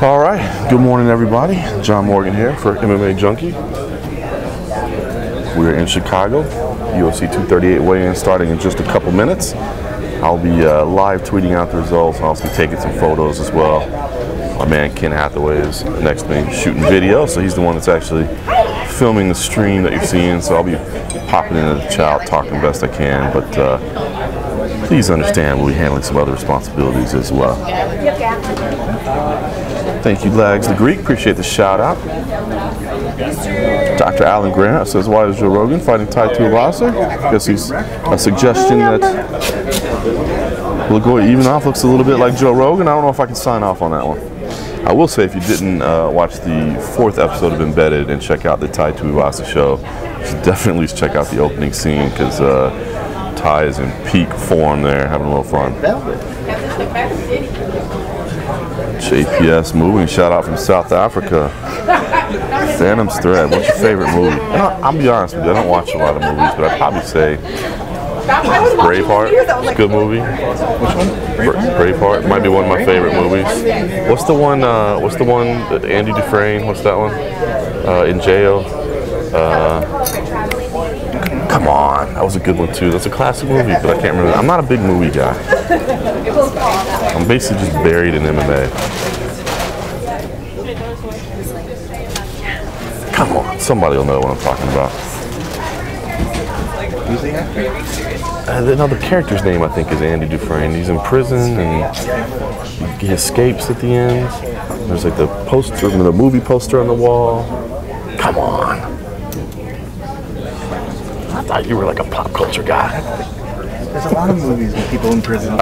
All right, good morning everybody. John Morgan here for MMA Junkie. We're in Chicago, UFC 238 weigh-in starting in just a couple minutes. I'll be live tweeting out the results. I'll also be taking some photos as well. My man Ken Hathaway is next to me shooting video, so he's the one that's actually filming the stream that you're seeing. So I'll be popping into the chat, talking the best I can, but please understand we'll be handling some other responsibilities as well. Thank you, Lags the Greek. Appreciate the shout out. Dr. Alan Grant says, why is Joe Rogan fighting Tai Tuivasa? I guess he's a suggestion that Lagoya Evanoff looks a little bit like Joe Rogan. I don't know if I can sign off on that one. I will say, if you didn't watch the 4th episode of Embedded and check out the Tai Tuivasa show, you should definitely check out the opening scene, because Tai is in peak form there, having a little fun. JPS moving, shout out from South Africa. Phantom's Thread, what's your favorite movie? I'll be honest with you, I don't watch a lot of movies, but I'd probably say Braveheart. It's a good movie. Which one? Braveheart might be one of my favorite movies. What's the one? Andy Dufresne? What's that one? In jail. Come on, that was a good one too. That's a classic movie, but I can't remember. I'm not a big movie guy. I'm basically just buried in MMA. Come on, somebody will know what I'm talking about. Who's the actor? The character's name, I think, is Andy Dufresne. He's in prison and he escapes at the end. There's like the poster, the movie poster on the wall. Come on. I thought you were like a pop culture guy. There's a lot of movies with people in prison. All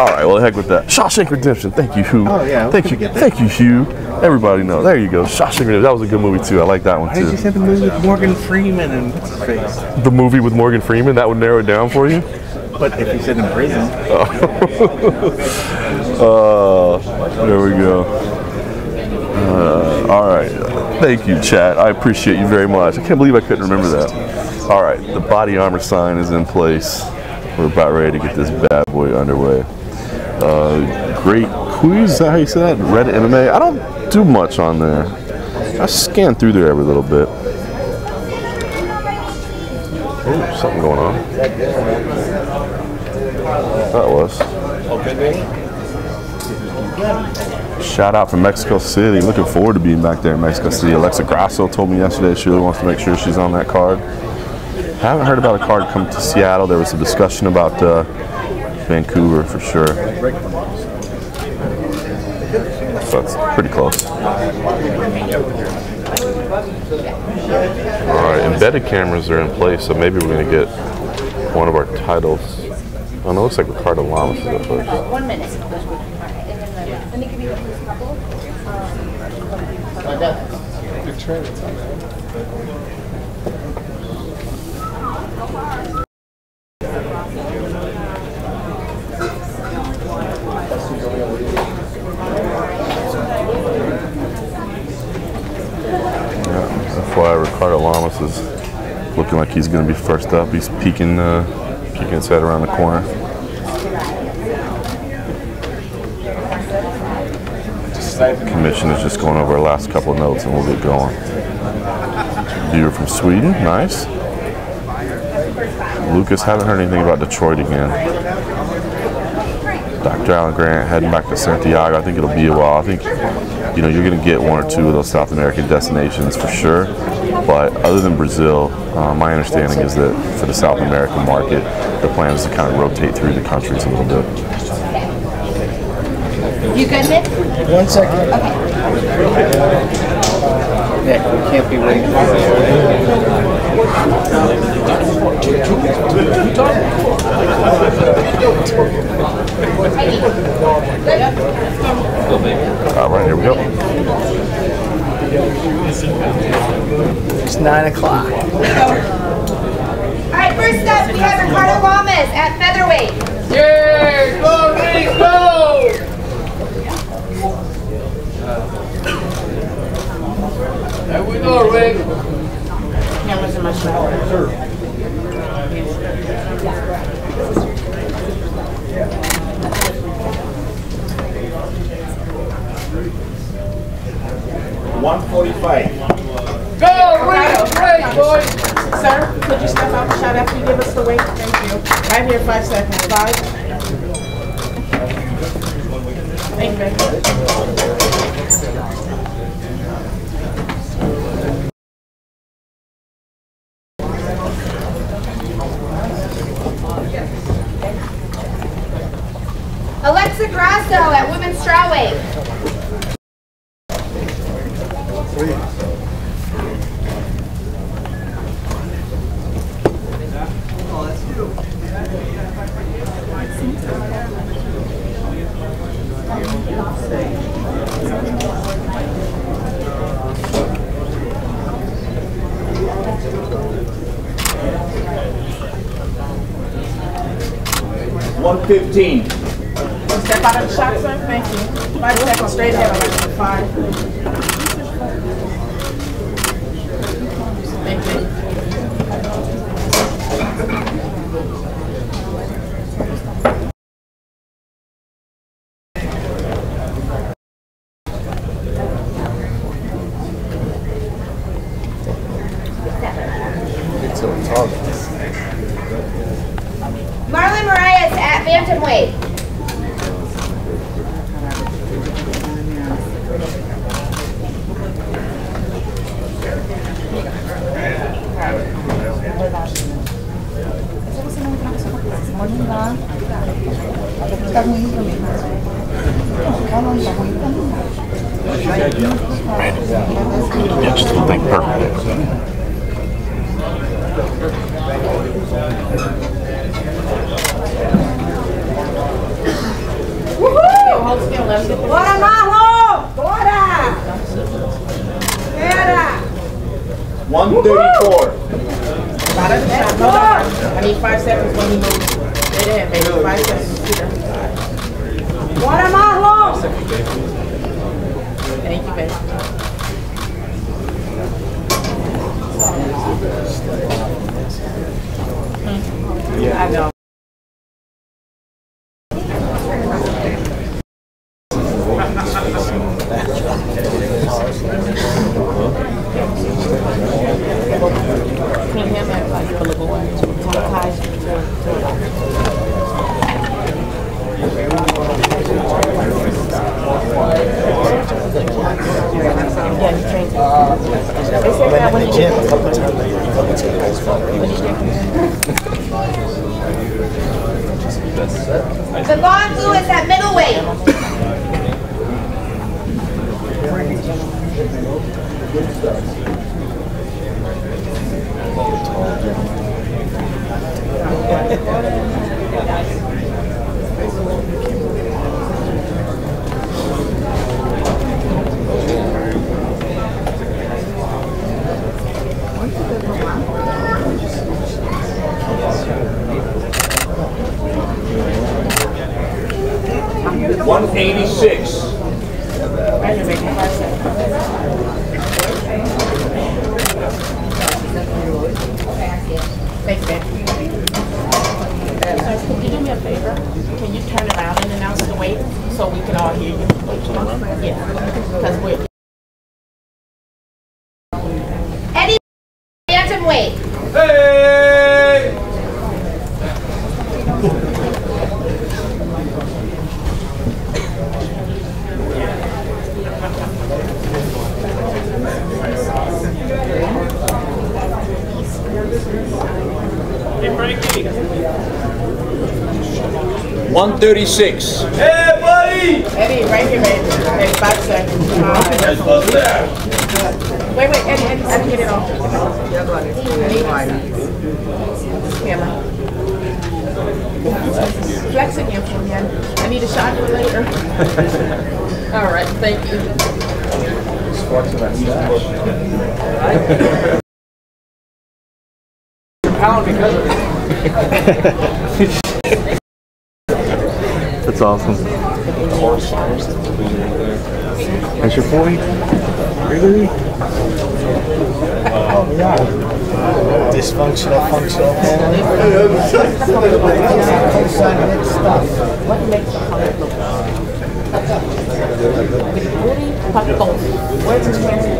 right, well, the heck with that. Shawshank Redemption. Thank you, Hugh. Oh, yeah. Thank you, Hugh. Everybody knows. There you go. Shawshank Redemption. That was a good movie, too. I like that one, too. Why did you say the movie with Morgan Freeman and what's his face? The movie with Morgan Freeman? That would narrow it down for you? But if you said in prison. There we go. All right. Thank you, chat. I appreciate you very much. I can't believe I couldn't remember that. All right. The body armor sign is in place. We're about ready to get this bad boy underway. Great quiz. Is that how you say that? Reddit MMA. I don't do much on there. I scan through there every little bit. Oh, something going on. That was. Shout out from Mexico City. Looking forward to being back there in Mexico City. Alexa Grasso told me yesterday she really wants to make sure she's on that card. Haven't heard about a card coming to Seattle. There was a discussion about Vancouver for sure. So that's pretty close. All right, embedded cameras are in place, so maybe we're going to get one of our titles. Oh, no, it looks like Ricardo Lamas is up first. 1 minute. Let me give you a couple. I got good trades on that. Ricardo Lamas is looking like he's going to be first up. He's peeking his head around the corner. Commission is just going over our last couple of notes and we'll get going. Viewer from Sweden, nice. Lucas, haven't heard anything about Detroit again. Dr. Alan Grant heading back to Santiago. I think it'll be a while. I think you're going to get 1 or 2 of those South American destinations for sure. But other than Brazil, my understanding is that for the South American market, the plan is to kind of rotate through the countries a little bit. You good, Nick? 1 second. Okay. Nick, we can't be waiting for All right, here we go. It's 9 o'clock. All right, first up, we have Ricardo Lamas at featherweight. Yeah, go, Rick, go! There we go, Rick. Cameras in my shoulder. 45. Go, Rick! Great, boy! Sir, could you step out the shot after you give us the weight? Thank you. Right here, 5 seconds. 5. Thank you, baby. Alexa Grasso at women's strawweight. $115. Step out of the shot, sir. Thank you. 5 seconds straight ahead. Alexa. 5. Thank you. Marlon Marias at bantamweight. Yeah, just don't think perfect. Hold still. Let me get the Bora, Marlon! Bora! Espera! 134. Out of the shot. No, no. I need 5 seconds when he moves. Straight ahead, baby. 5 seconds. Here. Bora, Marlon! Thank you, baby. I know. Devon Lewis at middleweight. $186. Thank you, babe. Could you do me a favor? Can you turn around and announce the weight so we can all hear you? Yeah, because we're... Eddie bantamweight. Hey! Hey, Frankie. 136. Hey, buddy! Eddie, right here, baby. Okay, 5 seconds. What's that? Wait, Eddie, I didn't get it off. Camera. Flex again for me. I need a shot for later. All right, thank you. Pound because of it. That's awesome. That's your point? Really? Oh, yeah. Dysfunctional, functional family. What makes the color look Booty patong. Where's his translation?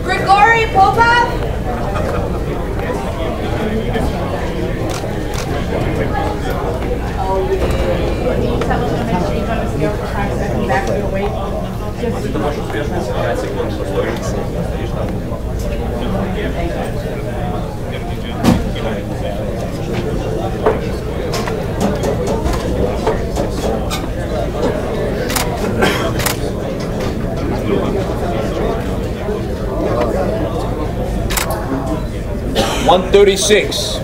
Grigori Popov. Can you tell us to make sure he's on the scale for 5 seconds after the weight? $136.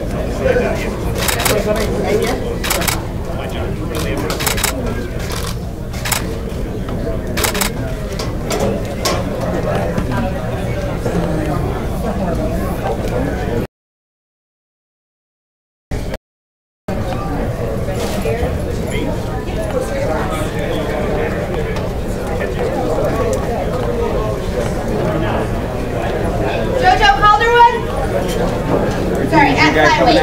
Jojo Calderwood. Sorry, at flyweight.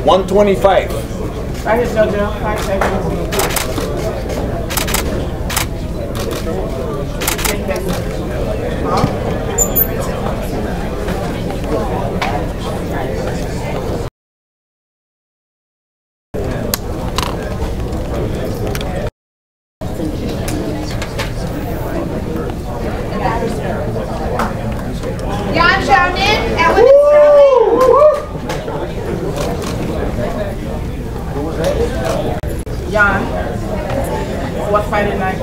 $125. Right here, Jojo. 5 seconds. Jan Shounin at women's throwing. Jan. What fight tonight?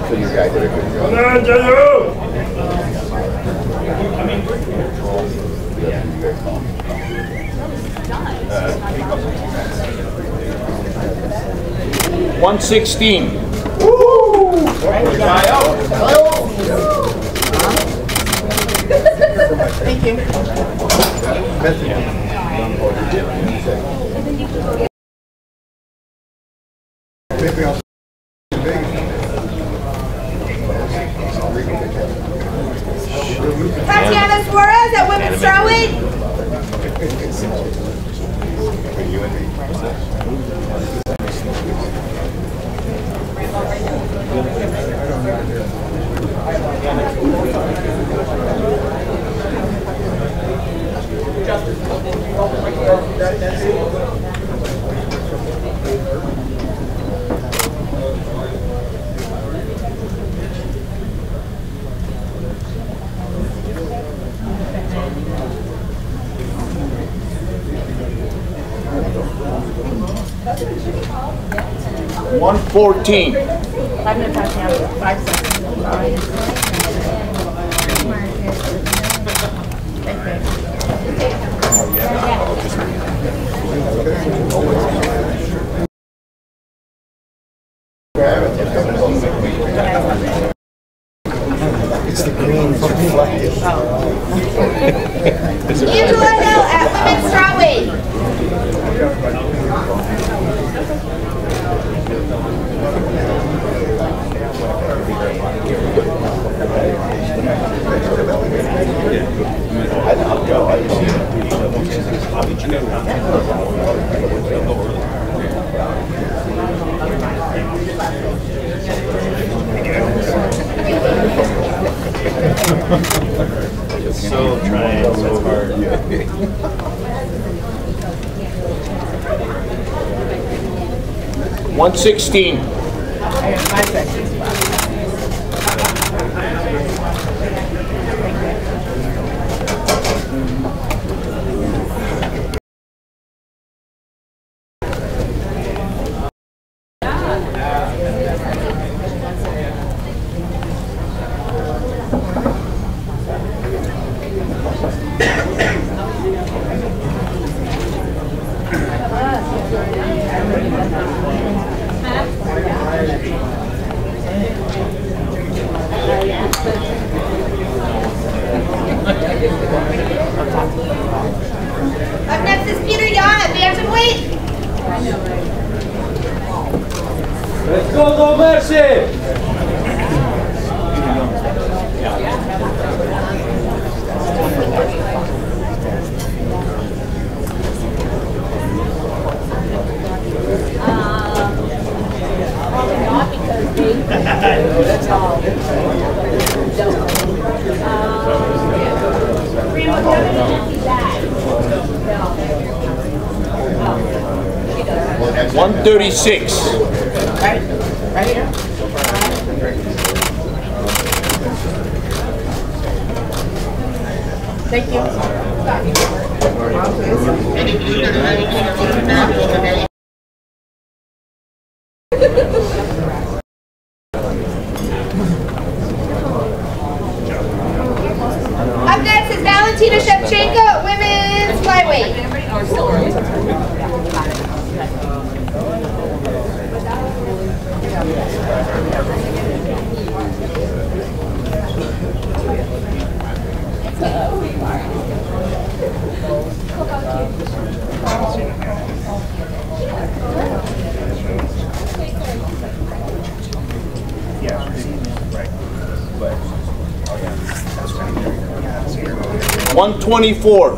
So your guy did a good job. $116. Thank you. Tatiana Suarez at women's throwing. $114. 5 minutes, Tatiana. 5 seconds. Sorry. Thank It's the green reflected. Angela Hill at women's throwing. So trying so hard. 116. 5 seconds. go, go, Messi! 136. Right here. Thank you. Up next is Valentina Shevchenko, women's flyweight. 124.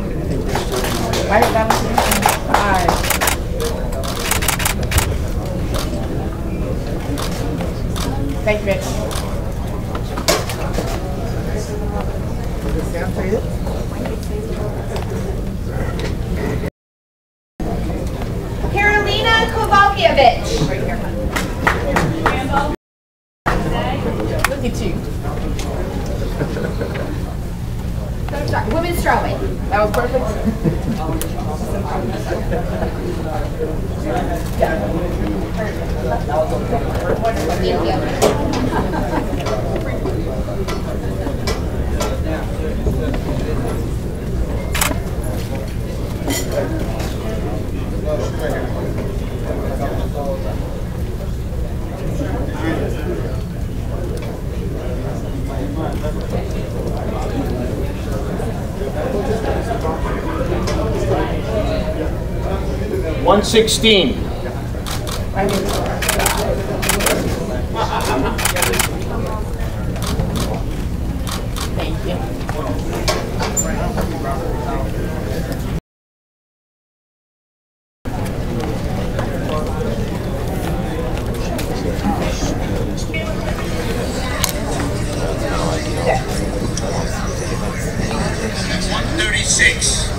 Right, that was 5. Thank you, Mitch. Karolina Kovalkiewicz. Look at you. Women's strawweight. That was perfect. One 16. Right here. Thank you. 136.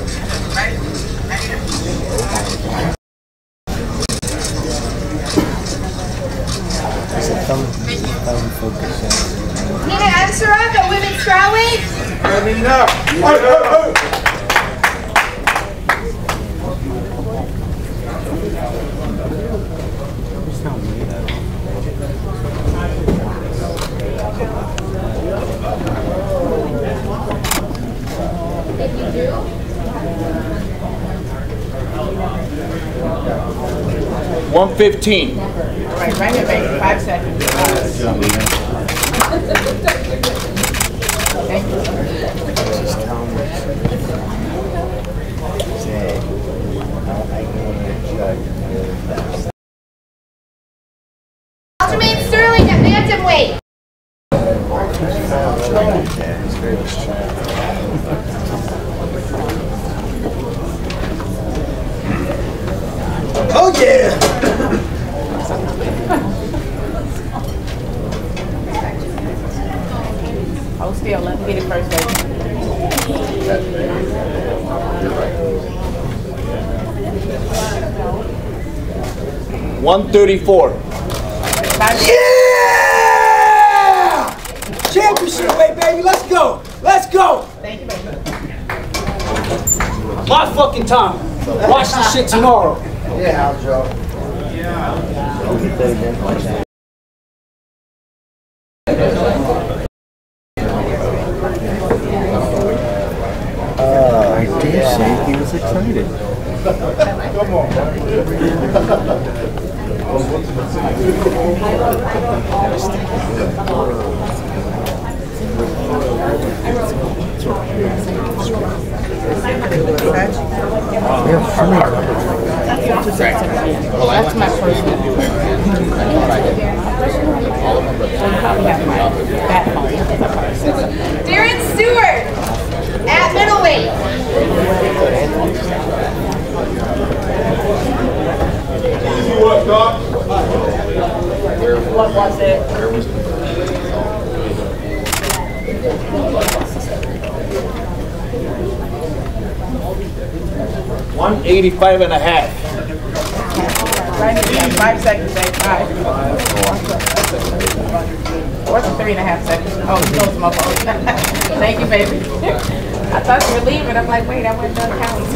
Nina Ansaroff at women's strawweight. If you do. 115. Right here, baby. 5 seconds. Thank you. Aljamain Sterling at bantamweight. Oh yeah! Hold still. Let me get it first, baby. $134. Yeah! Championship weight, baby. Let's go. Let's go. Thank you, baby. My fucking time. Watch this shit tomorrow. Yeah, Joe. I dare say he was excited. Come on. いや、すごい。That's my first one. Darren Stewart at middleweight. What was it? 185 and a half. Right here, 5 seconds, babe. 5, 4, 3.5 seconds. Oh, close my phone. Thank you, baby. I thought you were leaving. I'm like, wait, I wasn't done counting.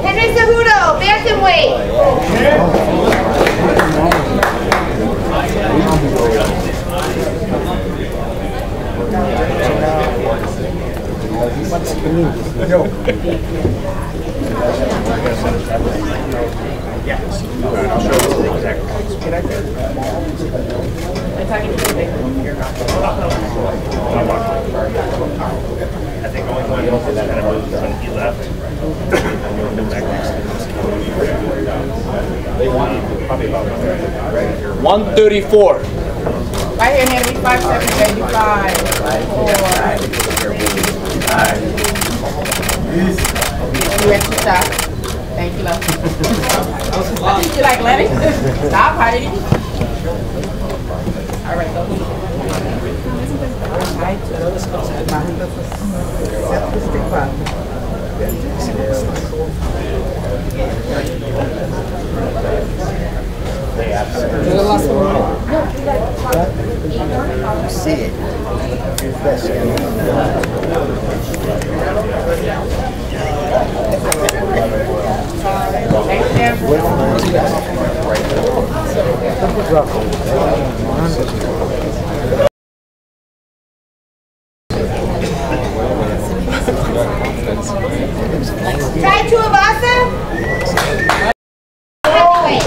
Henry Cejudo, bantamweight. I think only one that had a move when he left. They won probably about 134. Right here, Henry. 5 seconds, baby. 5, 4. You extra shot. Thank you, love. I think you like Lenny. Stop hiding. All right, go. See it. Best, Try Tuivasa. Heavyweight.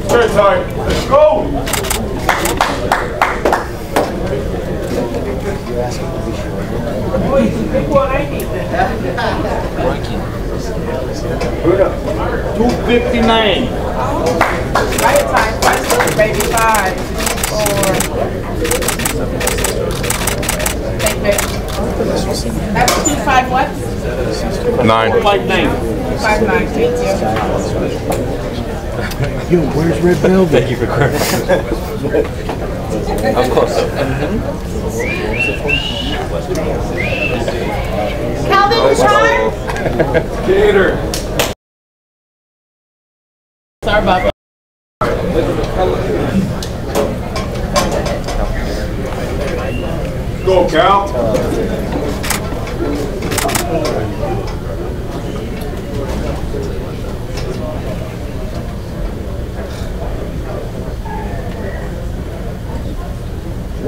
Third time. Let's go. Big one, I need that. 259. Right time. 5 seconds, baby. 5, 4. Thank you, baby. That's 2-5 what? 9. 59. 5-9. Thank you. Yo, where's Red Velvet? Thank you for clarifying. I was close. Calvin Bouchard. Gator. Sorry about that. Go, Cal.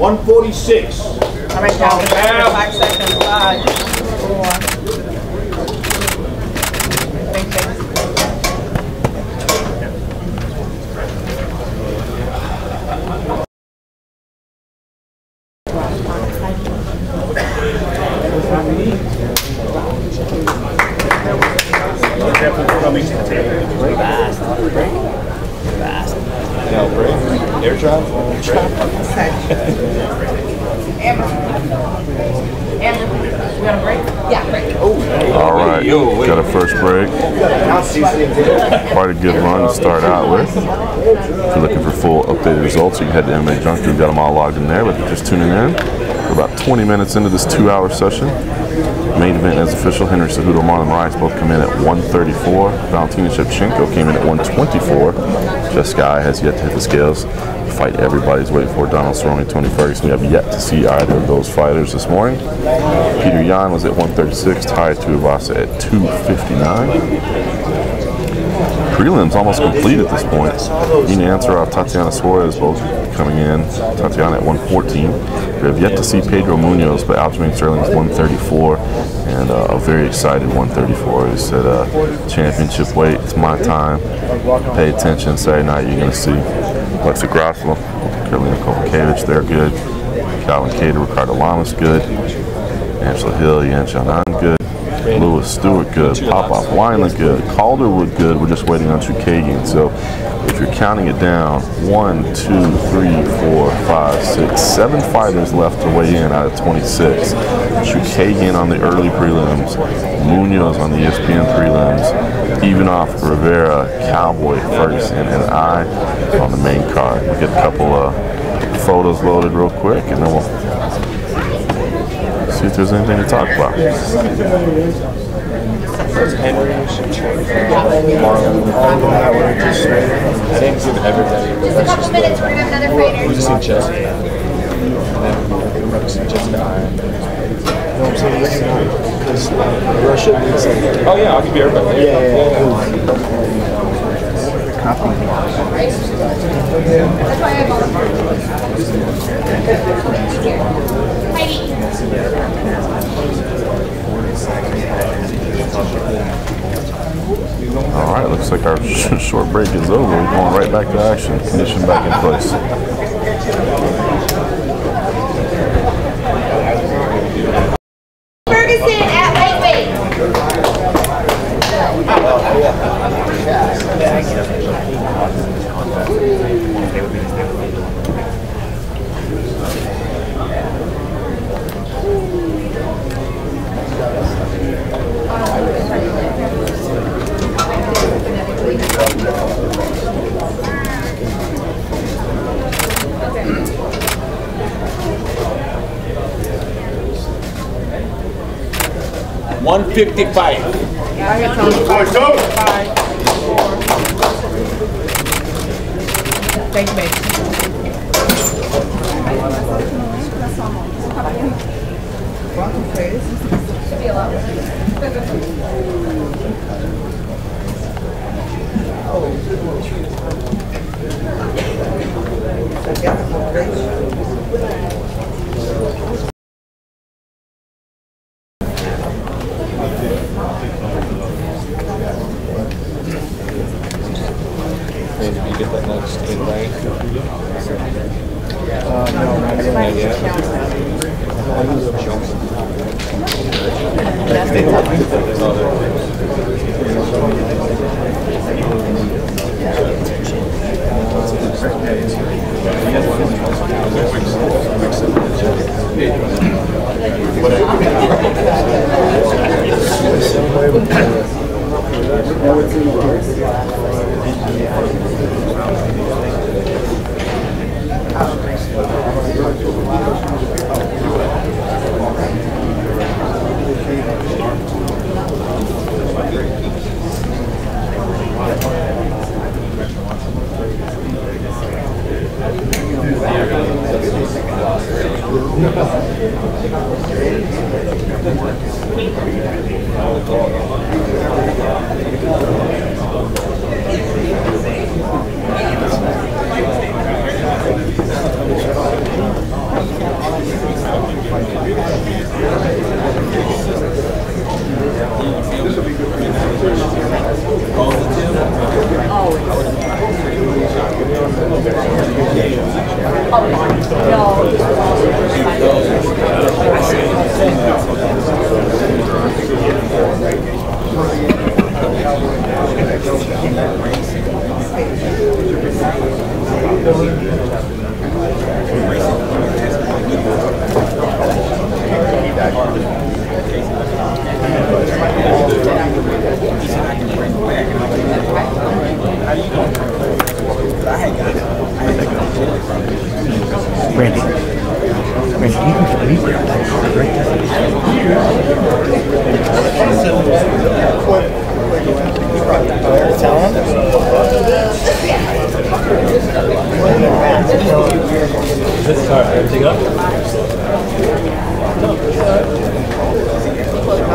$146. All right, Calvin. 5 seconds. 5, 4. Thank you. Coming to the table. Fast. No, break. Air drop. Amber. Amber, you got a break? Yeah, break. All right, got a first break. Quite a good run to start out with. If you're looking for full updated results, you can head to MMA Junkie. We've got them all logged in there, but if you're just tuning in, we're about 20 minutes into this 2-hour session. Main event is official. Henry Cejudo, Marlon Moraes both come in at 134. Valentina Shevchenko came in at 124. Jessica Ai has yet to hit the scales. The fight everybody's waiting for, Donald Cerrone, Tony Ferguson. We have yet to see either of those fighters this morning. Peter Yan was at 136. Tai Tuivasa at 259. prelims almost complete at this point. Ina Ansaroff, Tatiana Suarez both coming in. Tatiana at 114. We have yet to see Pedro Munoz, but Aljamain Sterling's 134, and a very excited 134. He said, championship weight, it's my time. Pay attention. Saturday night you're going to see Alexa Grasso, Karolina Kowalkiewicz, they're good. Calvin Kattar, Ricardo Lamas, good. Angela Hill, Yan Xiaonan, good. Lewis Stewart, good. Popoff Wineland, good. Calderwood, good. We're just waiting on Chookagian. So if you're counting it down, 1, 2, 3, 4, 5, 6, 7 fighters left to weigh in out of 26. Chookagian on the early prelims, Munoz on the ESPN prelims, Ivanov, Rivera, Cowboy, Ferguson, and I on the main card. We'll get a couple photos loaded real quick, and then we'll see if there's anything to talk about. Henry, Marlon, all of that were just I didn't give everybody. Just a couple minutes, we're gonna have another fighter. We just need Jessica. And then we're just Jessica. know what I'm saying? Because Russia needs like... Oh yeah, I'll give you everybody. Copy. That's why I have Heidi. All right, looks like our short break is over. We're going right back to action. Condition back in place. Ferguson at lightweight. $155. Thank you, baby. Did you get that next invite?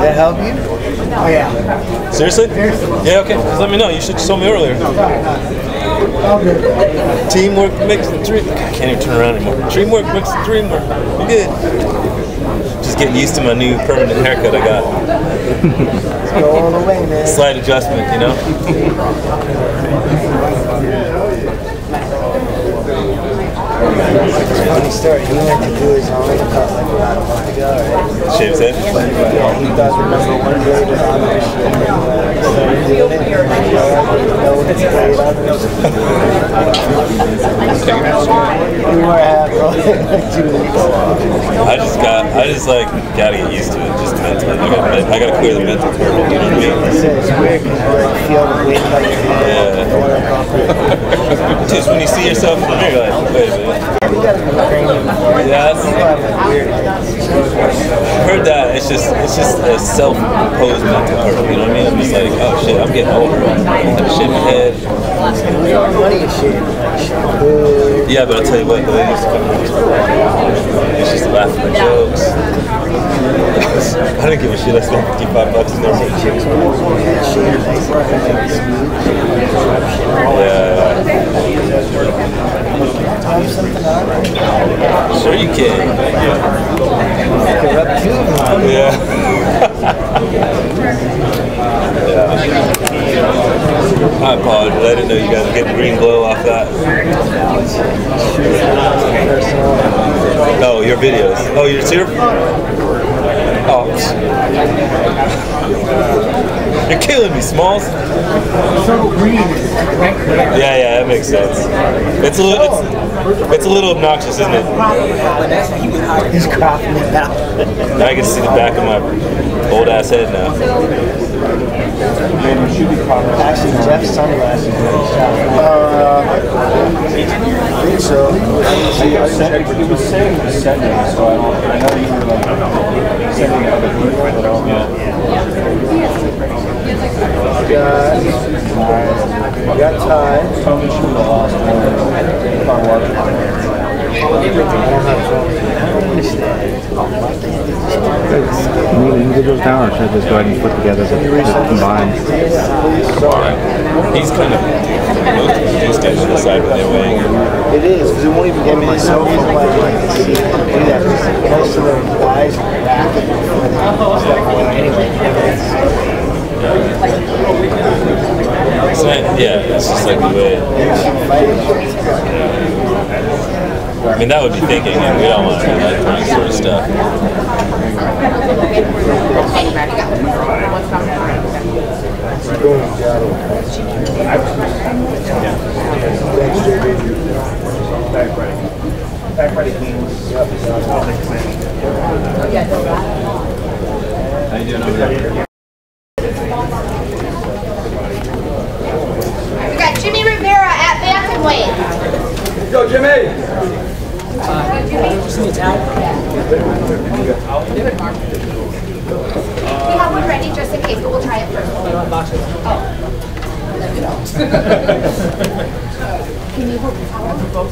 that help you? Oh, yeah. Seriously? Yeah, okay. Just let me know. You should have told me earlier. Teamwork makes the dream. I can't even turn around anymore. Teamwork makes the dream work. You good? Just getting used to my new permanent haircut I got. Go all the way, man. Slight adjustment, you know? Funny story. He went to do his own cut like about a month ago, right? Shave his head? Yeah, he does remember one day that I was started doing it. You were half like 2 weeks. I just like gotta get used to it, just mentally. I gotta clear the mental curve, you know what I mean? It's weird because you like feel the wind like Just when you see yourself in the mirror, you're like, wait a minute. Yeah, I heard that. It's just a self-imposed mental curve, you know what I mean? I'm just like, oh shit, I'm getting older. I have shit in my head. money and shit. Yeah, but I'll tell you what, the lady used to come to me. She used to laugh at my jokes. I didn't give a shit. I spent $55 in there. Yeah. Sure you can. Yeah. I apologize. I didn't know you guys were getting green glow off that. Oh, your videos. Oh, you're here? Oh. You're killing me, Smalls. Yeah, that makes sense. It's a little obnoxious, isn't it? He's cropping it out. Now I can see the back of my old ass head now. Actually, Jeff's sunglasses when he shot. I think so. He was saying he was sending, so I know you were like sending other people, but I don't know. We got time. Tell me she would have lost more if I watched it. Can you get those down, or should I just go ahead and put together the combined? He's kind of most of the stage to the side when they're weighing it. It is, because it won't even get myself why I like to see it do that. Most of the guys are back and stuff anyway. It's not, yeah, it's just like the way. I mean, that would be thinking, and we don't want to do that sort of stuff. How you doing over there? We got Jimmy Rivera at bantamweight. Go, Jimmy! We have one ready just in case, but we'll try it first. Can you hold the towel? Don't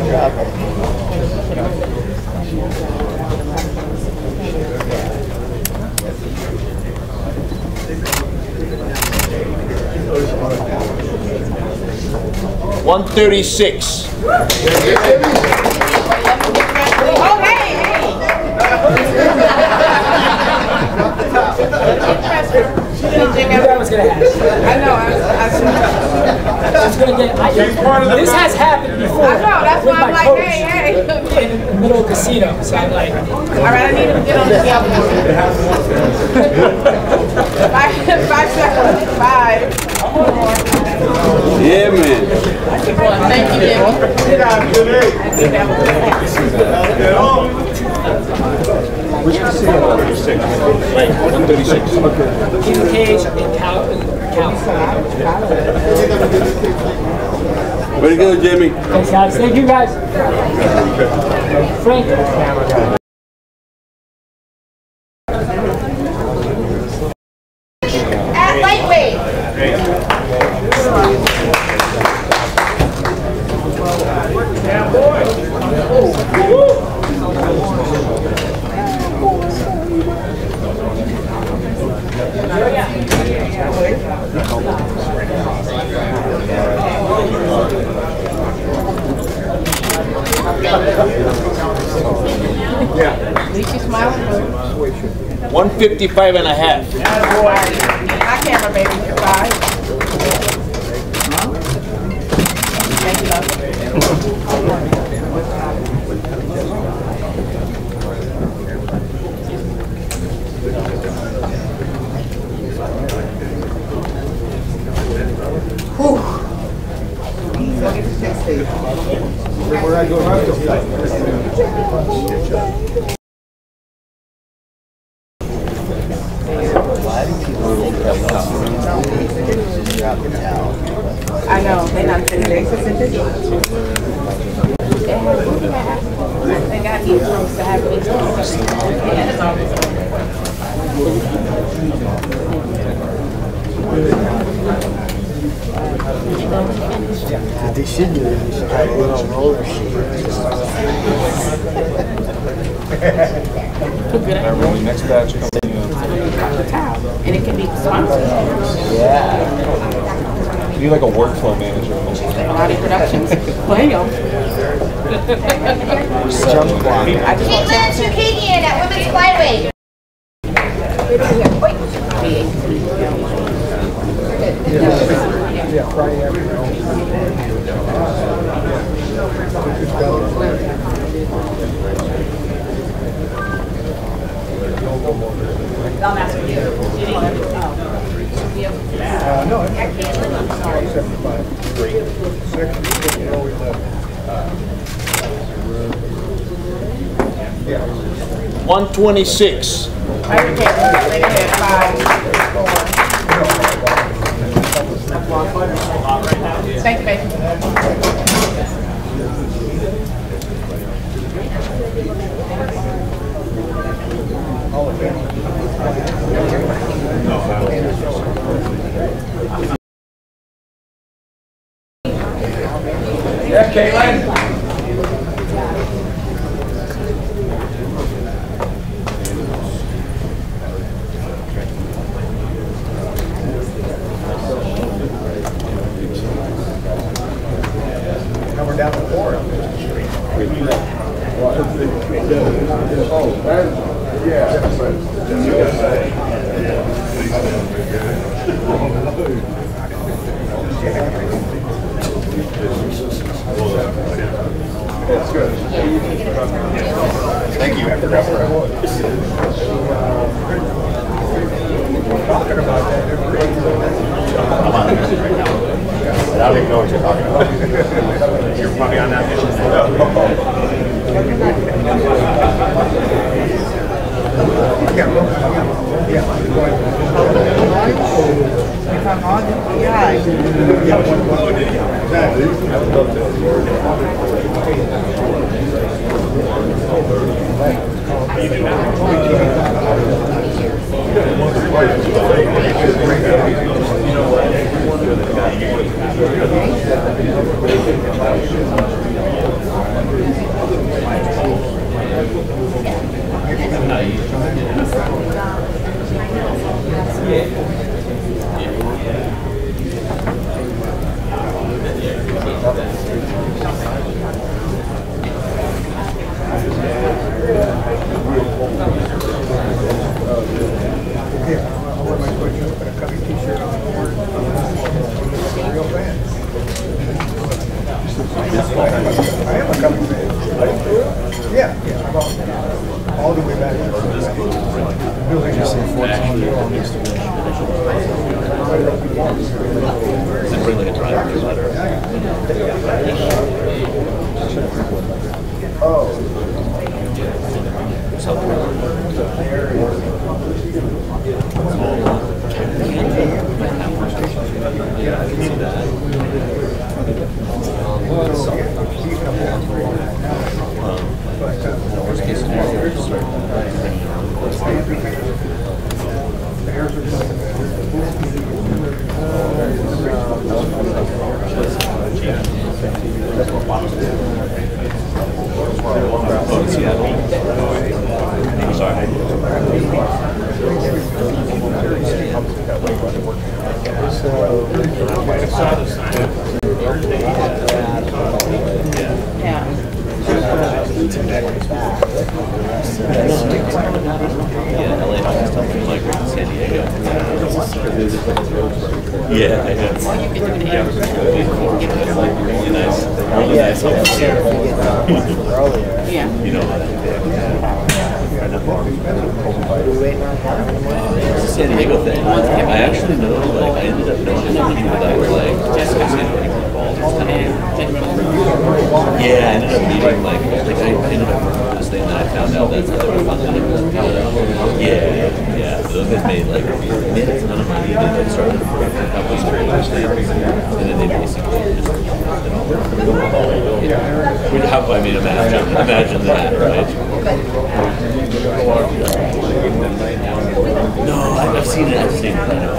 drop it. $136. I was gonna ask. I know. I was gonna get. This has happened before. I know. That's why I'm like, hey. In the middle of the casino, so I'm like, all right, I need to get on the scale. 5 seconds. 5. Yeah, man. Thank you, Jimmy. Which casino? 136. in cage and cow. Way to go, Jimmy. Thanks, guys. Thank you, guys. Frank. At lightweight. At least you smiling. 155 and a half. My camera, baby. Bye. Thank you, love. 126. Thank you, baby. Yeah, Caitlin. like San Diego. Yeah, I know. Really nice. Really nice. Yeah. You know how that San Diego thing. I actually know, like, I ended up knowing some people that were like, yeah, I ended up meeting, like I ended up this thing that I found out that's how they were funded. Yeah. Those guys made, like, made a ton of money. They like started a couple of trailers things, and then they basically just, I mean, imagine that, right? No, I've seen it. I've seen it. I know.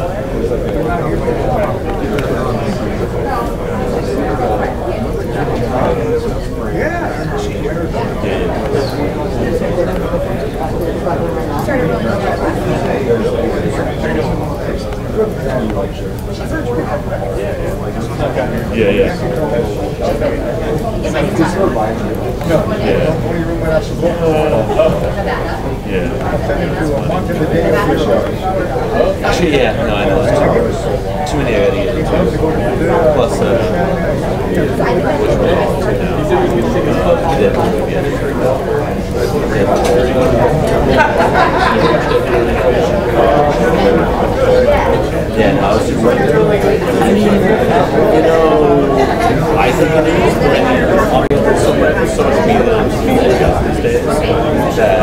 Yeah. Actually, yeah, no, I know. Too many I gotta get into. Plus, yeah, no, I was just like, I mean, you know, I think it is, but there's so much media these days that,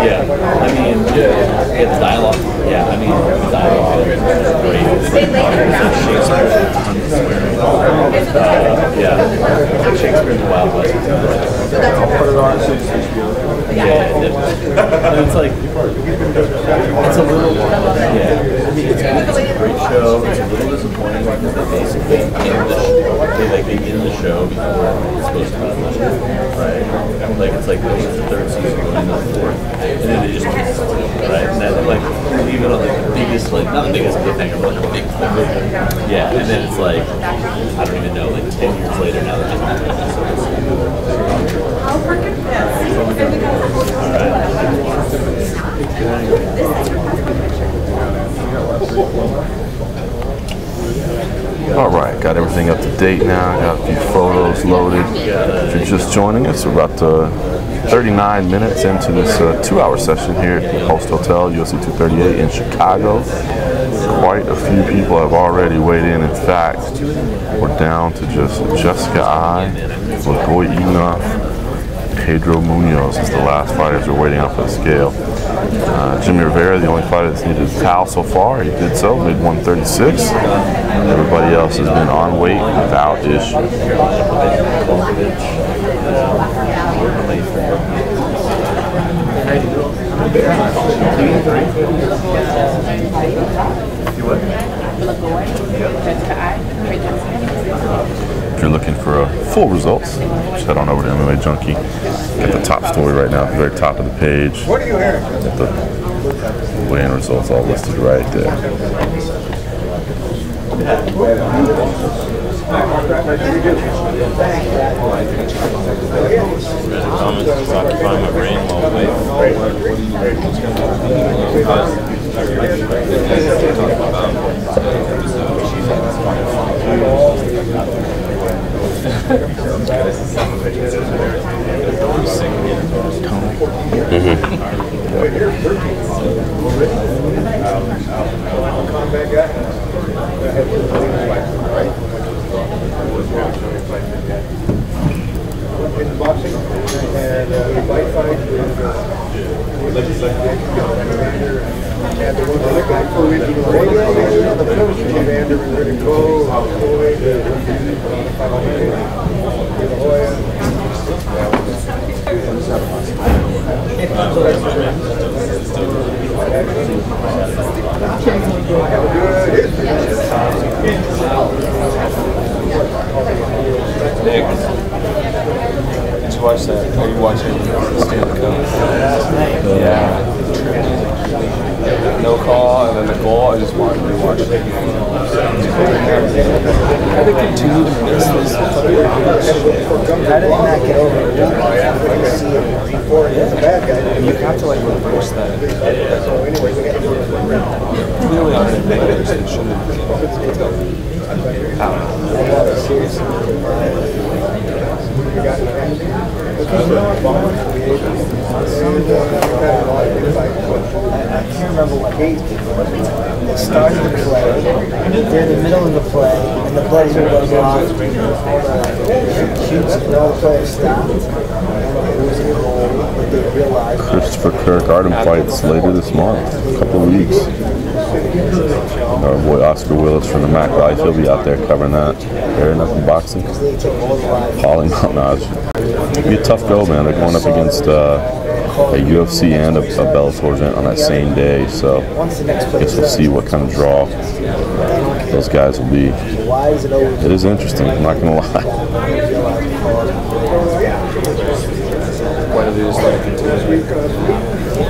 yeah, I mean, it's dialogue. Yeah, I mean, the dialogue is great. Shakespeare, tons of swearing. Yeah, Shakespeare in the Wild West. Yeah, it's like, it's a little, yeah, it's a great show. It's a little disappointing because they basically end the show before it's supposed to be, right? Like, it's like the third season going into the fourth, and then they just keep it, right? And then, like, even on like the biggest, like, not the biggest cliffhanger, but like a big cliffhanger. Yeah, and then it's like, I don't even know, like 10 years later now they're just not doing episodes. All right, got everything up to date now. Got a few photos loaded. If you're just joining us, we're about 39 minutes into this 2-hour session here at the Host Hotel, UFC 238 in Chicago. Quite a few people have already weighed in. In fact, we're down to just Jessica I, Lagoy Enoff, Pedro Munoz is the last fighters we're waiting on for the scale. Jimmy Rivera, the only fighter that's needed a towel so far. He did so, made 136. Everybody else has been on weight without issue. If you're looking for full results, just head on over to MMA Junkie. Get the top story right now at the very top of the page. What are you hearing? Get the weigh-in results all listed right there. Comments just occupying my brain while we wait. In boxing, and the fight and the one for the radio, the finish, Evander was ready to go, Nick, did you watch that? Are you watching Stanley Cup? Yeah. No call, and then the goal, I just wanted to rewatch it. How they continue to miss this? How did he not get over it? You see it before he was a bad guy. have to like reverse that. Clearly on the players, it shouldn't. I don't know. I can't remember what they started the play, they're in the middle of the play, and the players are going off. Shoots, and all the players stopped. It was a goal, but they realized. Christopher Kirk Artem fights later this month, a couple of weeks. Our boy Oscar Willis from the Mac Life, he'll be out there covering that. Fair enough in boxing. Paulie Mountain. It'll be a tough go, man. They're going up against a UFC and a Bellator event on that same day, so I guess we'll see what kind of draw those guys will be. It is interesting, I'm not going to lie. Why do they just let it continue?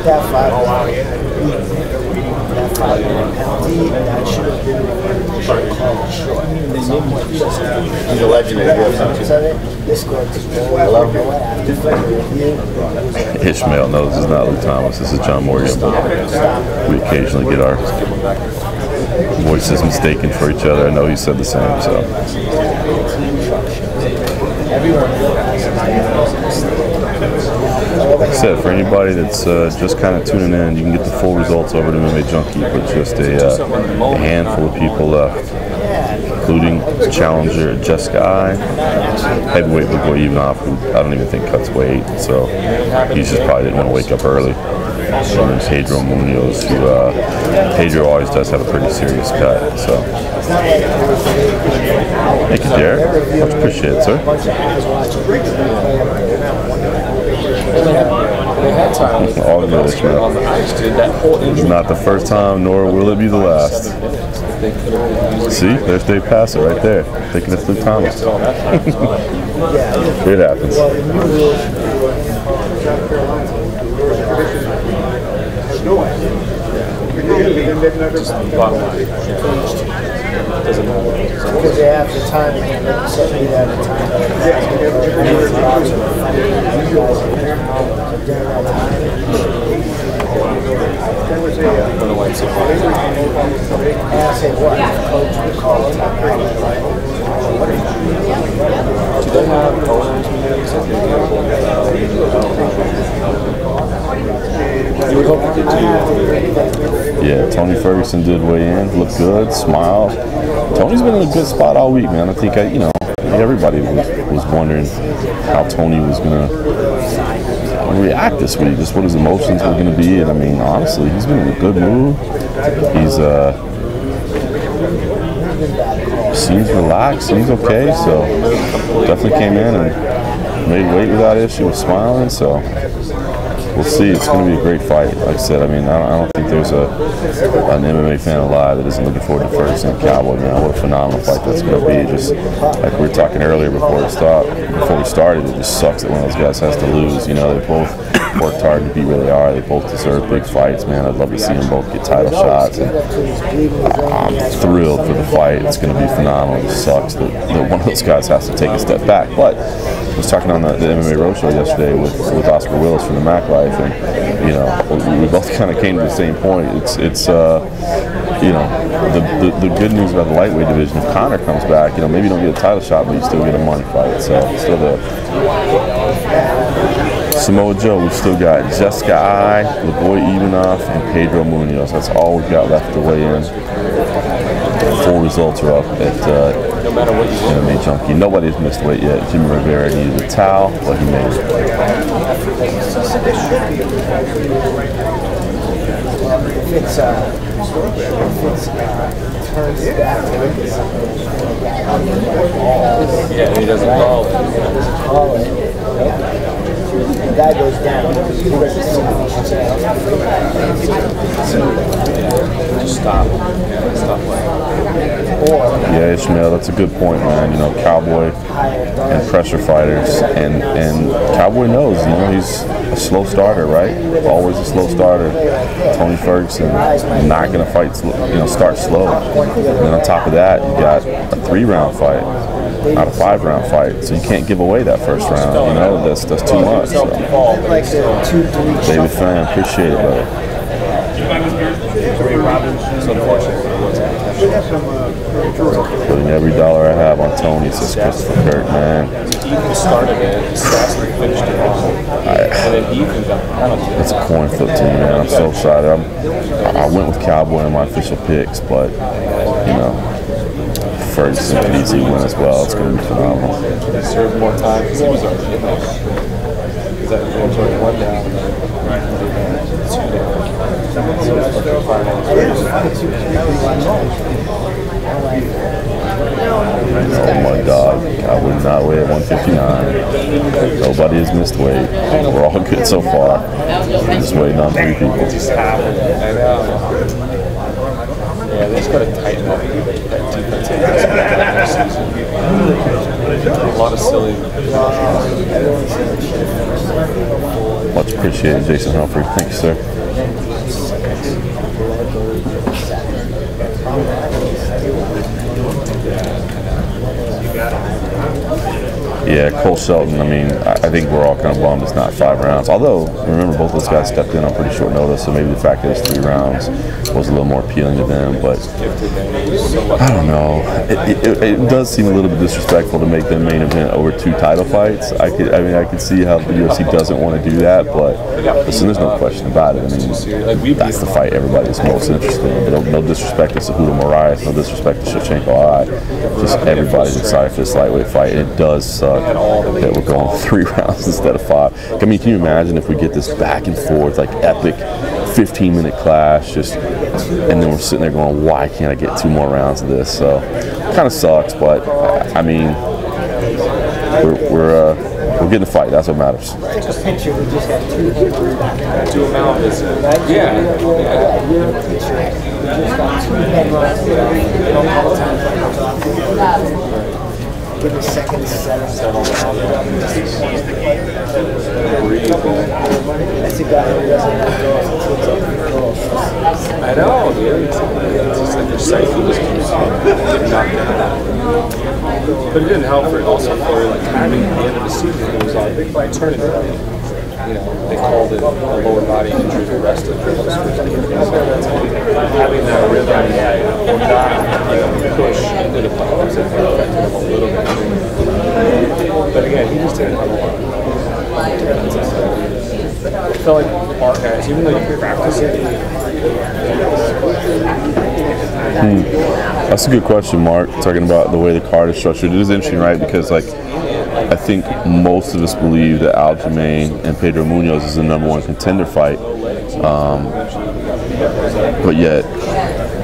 That 5-minute penalty, that should have been called short. He's a legend at UFC. Ishmael knows it's not Lou Thomas, this is John Morgan, but we occasionally get our voices mistaken for each other. I know he said the same, so. Like I said, for anybody that's just kind of tuning in, you can get the full results over to MMA Junkie, but just a handful of people left, including challenger Jessica I, heavyweight big boy Ivanov, who I don't even think cuts weight, so he just probably didn't want to wake up early. And then Pedro Munoz, who Pedro always does have a pretty serious cut, so. Thank you, Derek. Much appreciated, sir. All good, Ishmael. It's not the first time, nor will it be the last. See, there's Dave Passer right there, thinking it's Lou Thomas. It happens. Because they have the time again, they set me that time. And I say, what? Coach would call it. Do they have programs meetings? You would hope that they do. Yeah, Tony Ferguson did weigh in, looked good, smiled. Tony's been in a good spot all week, man. I think, everybody was wondering how Tony was going to react this week, just what his emotions were going to be. And I mean, honestly, he's been in a good mood. He's seems relaxed, seems okay. So definitely came in and made weight without issue, was smiling. So we'll see. It's going to be a great fight. Like I said, I mean, I don't think there's an MMA fan alive that isn't looking forward to Ferguson and Cowboy, man. What a phenomenal fight that's going to be. Just like we were talking earlier before we started, it just sucks that one of those guys has to lose. You know, they both worked hard to be where they are. They both deserve big fights, man. I'd love to see them both get title shots. And I'm thrilled for the fight. It's going to be phenomenal. It just sucks that one of those guys has to take a step back. But I was talking on the MMA Roadshow yesterday with Oscar Willis from the Mac Life, and we both kind of came to the same point. It's the good news about the lightweight division. If Conor comes back, maybe you don't get a title shot, but you still get a money fight. So still the Samoa Joe. We've still got Jessica I, the boy Ivanov, and Pedro Munoz. That's all we've got left to weigh in. Full results are up at MMA Junkie. Nobody's missed weight yet. Jimmy Rivera needed a towel, but he made it. Yeah, he doesn't call it. The guy goes down. Just stop. Stop Yeah, Ishmael, that's a good point, man. Cowboy and pressure fighters, and Cowboy knows, he's a slow starter, right? Always a slow starter. Tony Ferguson, not going to fight, start slow. And then on top of that, you got a 3-round fight. not a 5-round fight, so you can't give away that first round. You know, that's too much. So. David Fan, appreciate it, brother. Putting every dollar I have on Tony, says Christopher Kirk, man. Ethan started it, Sassy finished it off. And then Ethan got the penalty. It's a coin flip to me, man. I'm so excited. I went with Cowboy in my official picks, but, you know, Ferguson could easily win as well. It's going to be phenomenal. He served more time because he was already in there. Because that was already 1 down. Right. 2 down. Oh my God, I would not weigh at 159. Nobody has missed weight. We're all good so far. Just waiting on 3 people. It just happened. I know. Yeah, they just got to tighten up that defensive aspect of season. A lot of silly. Much appreciated, Jason Humphrey. Thank you, sir. Yeah, Cole Shelton, I mean, I think we're all kind of bummed it's not 5 rounds. Although, remember, both those guys stepped in on pretty short notice, so maybe the fact that it's 3 rounds was a little more appealing to them. But I don't know. It does seem a little bit disrespectful to make them main event over 2 title fights. I could see how the UFC doesn't want to do that, but listen, there's no question about it. I mean, that's the fight everybody's most interested in. No disrespect to Cejudo Moraes, no disrespect to Shevchenko. Just everybody's excited for this lightweight fight, and it does suck that we're going 3 rounds instead of 5. I mean, can you imagine if we get this back and forth, like epic 15-minute clash, and then we're sitting there going, why can't I get 2 more rounds of this? So, it kind of sucks, but I mean, we're getting a fight. That's what matters. Take a picture. We just had 2 amount is yeah. Give a second to settle. That's a guy who doesn't have girls. I know, dude. It's just like their psyche just keeps getting knocked down. But it didn't help for also for like having the end of the season. It was like big fight tournament. You know, they called it a lower body injury arrested. Having that rhythm or not push into the fight was affected him a little bit. But again, he just didn't have a lot. I felt like our guys, even though you practice it. That's a good question, Mark. Talking about the way the card is structured. It is interesting, right? Because, like, I think most of us believe that Aljamain and Pedro Munoz is the #1 contender fight. But yet,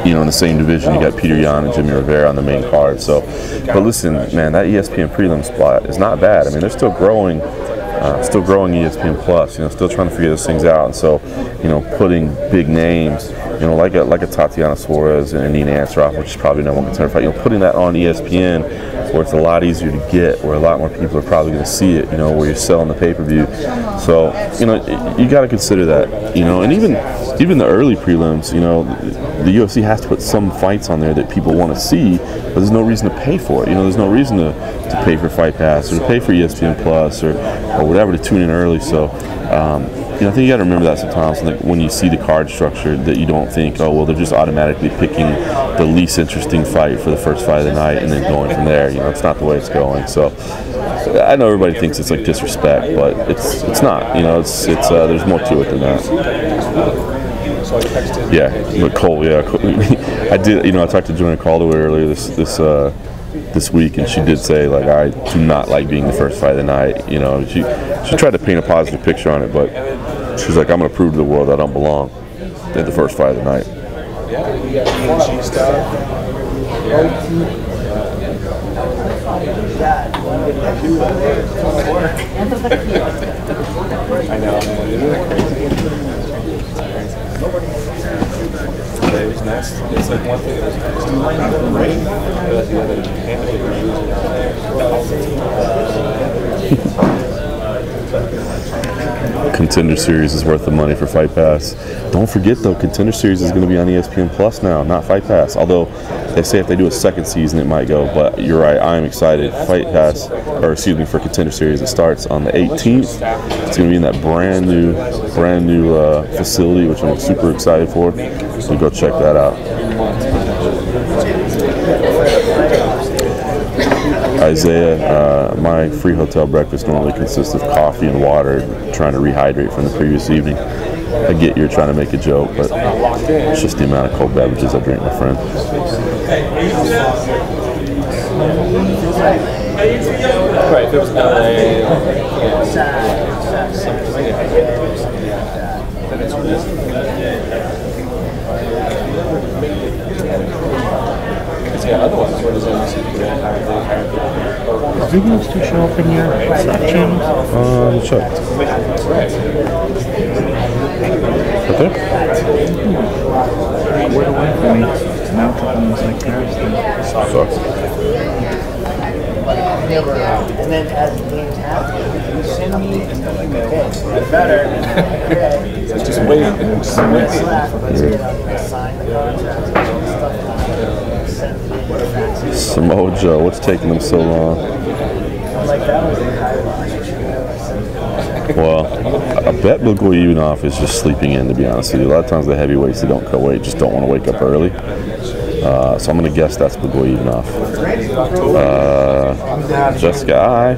you know, in the same division, you got Peter Yan and Jimmy Rivera on the main card. So, but listen, man, that ESPN prelim spot is not bad. I mean, they're still growing ESPN Plus. You know, still trying to figure those things out. And so, you know, putting big names, you know, like a Tatiana Suarez and Nina Ansaroff, which is probably #1 contender fight. You know, putting that on ESPN, where it's a lot easier to get, where a lot more people are probably going to see it. You know, where you're selling the pay-per-view. So, you know, you got to consider that. You know, and even the early prelims, you know, the UFC has to put some fights on there that people want to see, but there's no reason to pay for it. You know, there's no reason to pay for Fight Pass or to pay for ESPN Plus or whatever to tune in early. So, you know, I think you got to remember that sometimes, like when you see the card structure, that you don't think, oh, well, they're just automatically picking the least interesting fight for the first fight of the night and then going from there. You know, it's not the way it's going. So, I know everybody thinks it's like disrespect, but it's not. You know, it's there's more to it than that. Yeah, but Cole, yeah, I did. You know, I talked to Joanna Calderwood earlier this week, and she did say, like, I do not like being the first fight of the night. You know, she tried to paint a positive picture on it, but she's like, I'm going to prove to the world I don't belong at the first fight of the night. I know, man. Isn't that crazy? It was nice. It's like one thing that was nice to have the rain, but the other hand Contender Series is worth the money for Fight Pass. Don't forget though, Contender Series is going to be on ESPN Plus now, not Fight Pass. Although they say if they do a second season, it might go. But you're right, I am excited. Fight Pass, or excuse me, for Contender Series, it starts on the 18th. It's going to be in that brand new facility, which I'm super excited for. So go check that out. Isaiah, my free hotel breakfast normally consists of coffee and water, trying to rehydrate from the previous evening. I get you're trying to make a joke, but it's just the amount of cold beverages I drink, my friend. Right, if it was LA, yeah, otherwise, what does Are videos to show up in your Slack channel? Check. Okay. Where away from me. Now it's like Thursday. Sucks. And then as the games happen, you send me better. just wait. Just wait. Sign the contract. Samoa Joe, what's taking them so long? Well, I bet Blagoevinoff is just sleeping in, to be honest with you. A lot of times the heavyweights that don't cut weight just don't want to wake up early. So I'm going to guess that's Blagoevinoff. Jessica I.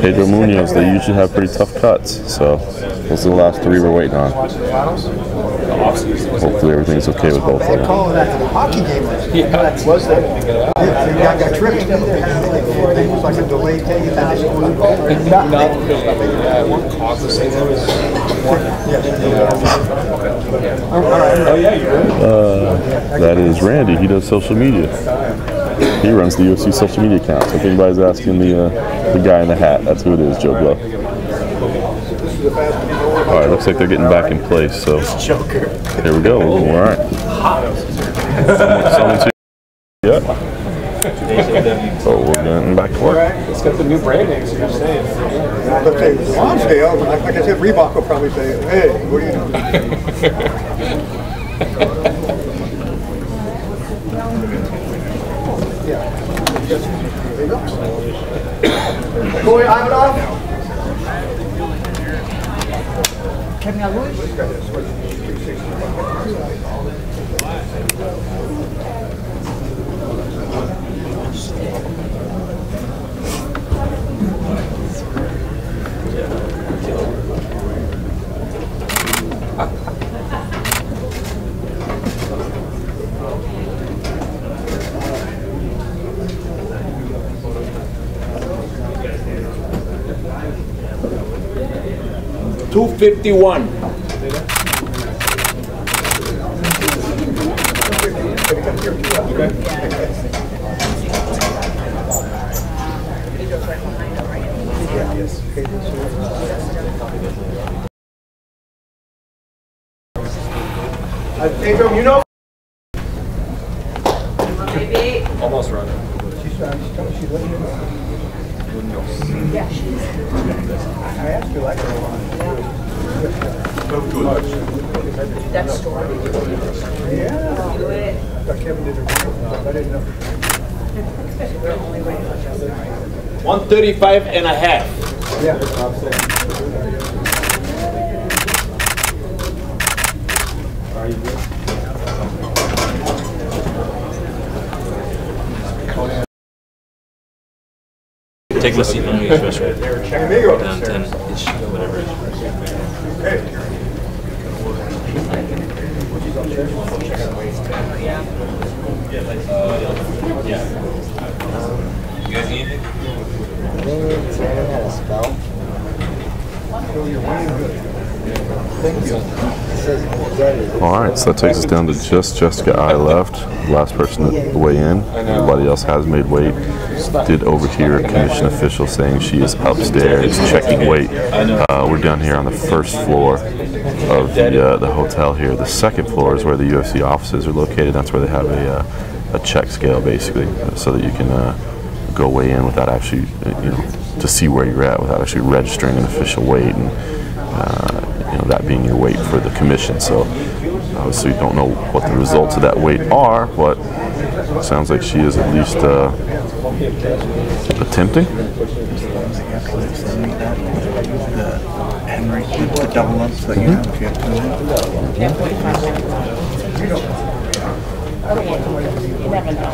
Pedro Munoz, they usually have pretty tough cuts. So those are the last three we're waiting on. Hopefully everything's okay with both of them. Calling that to the hockey game. Yeah. Was that? Yeah, the guy got tripped. It was like a delayed take. That is Randy. He does social media. He runs the UFC social media account. So if anybody's asking the guy in the hat, that's who it is, Joe Blow. All right, looks like they're getting back in place. So here we go. All right. Yeah. So we're getting back to work. It's got the new branding, so you're saying. Let's say Lonsdale, like I said, Reebok will probably say, hey, what are you doing? Corey Ivanov. $251. Pedro, you know? Almost running. I asked you like That story. Yeah. Kevin did it. I didn't know. 135 and a half. Yeah. Are you good? Take a seat. Let me get fresh. Amigo. Down 10-ish, whatever. You guys need anything? Had a spell. All right, so that takes us down to just Jessica I left, last person to weigh in. Everybody else has made weight. Did overhear a commission official saying she is upstairs checking weight. We're down here on the first floor of the hotel here. The second floor is where the UFC offices are located. That's where they have a check scale, basically, so that you can go weigh in without actually, to see where you're at without actually registering an official weight, and you know, that being your weight for the commission. So obviously you don't know what the results of that weight are, but it sounds like she is at least attempting. Henry, the double ups that you have if you have two. You never know.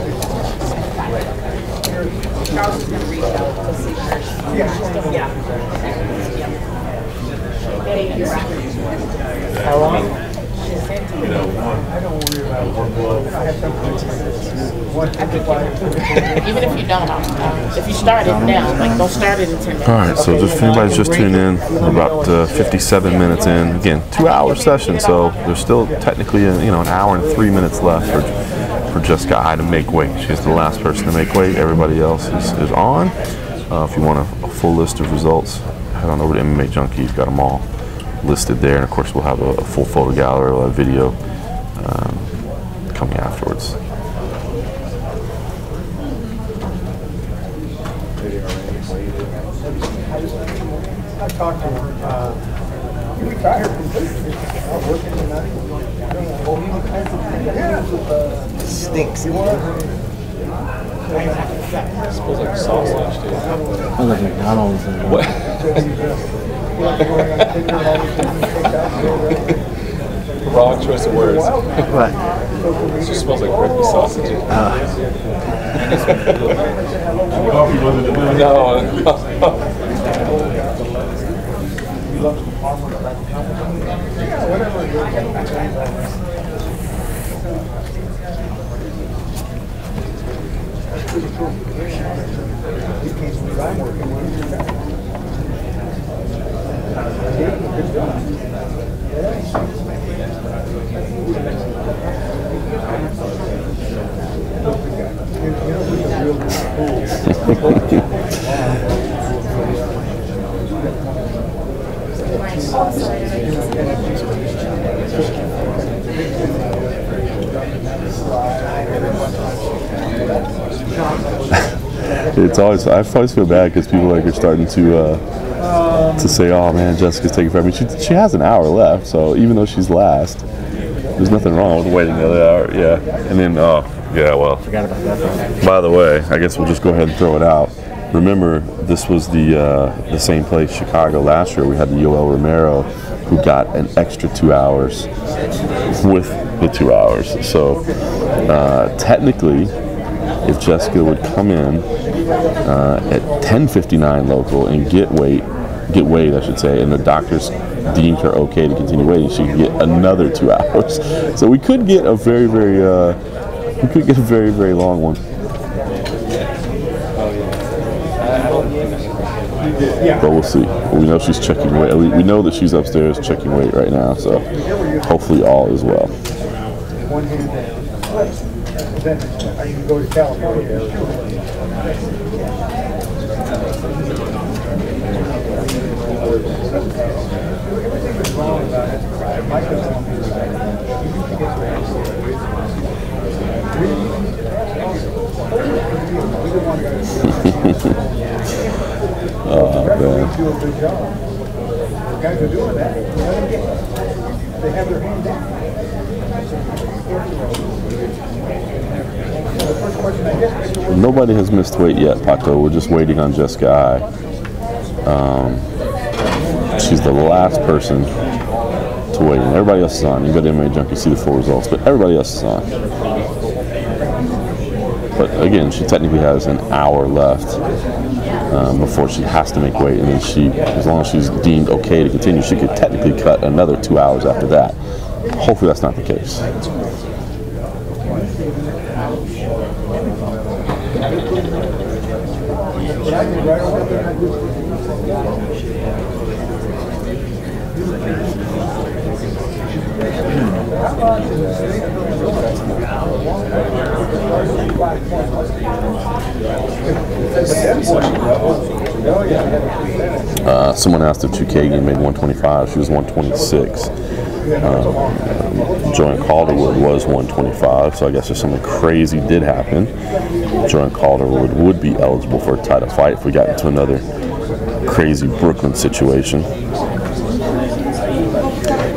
Charles is going to reach out to see her. How long? Even if you don't, if you start it now, like don't start it in 10 minutes. All right, so just if anybody's just tuning in, we're about 57 minutes in. Again, 2-hour session, so there's still technically an hour and 3 minutes left for Jessica I to make weight. She's the last person to make weight. Everybody else is on. If you want a full list of results, head on over to MMA Junkie. He's got them all listed there, and of course we'll have a full photo gallery, a video coming afterwards. I talked to her. You retired completely. Working tonight. Stinks. Smells like sausage, dude. I like McDonald's. And What? Wrong choice of words. What? It just smells like breakfast sausage. No. It's always, I always feel bad because people like are starting to say, "Oh man, Jessica's taking forever." I mean, she has an hour left, so even though she's last, there's nothing wrong with waiting another hour. Yeah, and then yeah, well. Forgot about that. By the way, I guess we'll just go ahead and throw it out. Remember, this was the same place, Chicago, last year. We had the Yoel Romero, who got an extra 2 hours with the 2 hours. So technically, if Jessica would come in at 10:59 local and get weighed, I should say, and the doctors deemed her okay to continue waiting, she could get another 2 hours. So we could get a very, very long one. But we'll see. We know she's checking weight. We know that she's upstairs checking weight right now, so hopefully all is well. One hand then I can go to California. Oh, man. Do a good job. Guys are doing that. They have their hand down. Nobody has missed weight yet, Paco. We're just waiting on Jessica I. She's the last person to wait, and everybody else is on. You go to MMA Junkie, see the full results, but everybody else is on. But again, she technically has an hour left before she has to make weight, and then as long as she's deemed okay to continue, she could technically cut another 2 hours after that. Hopefully that's not the case. Someone asked if Junkie made 125. She was 126. Joanne Calderwood was 125, so I guess if something crazy did happen, Joanne Calderwood would be eligible for a title fight if we got into another crazy Brooklyn situation.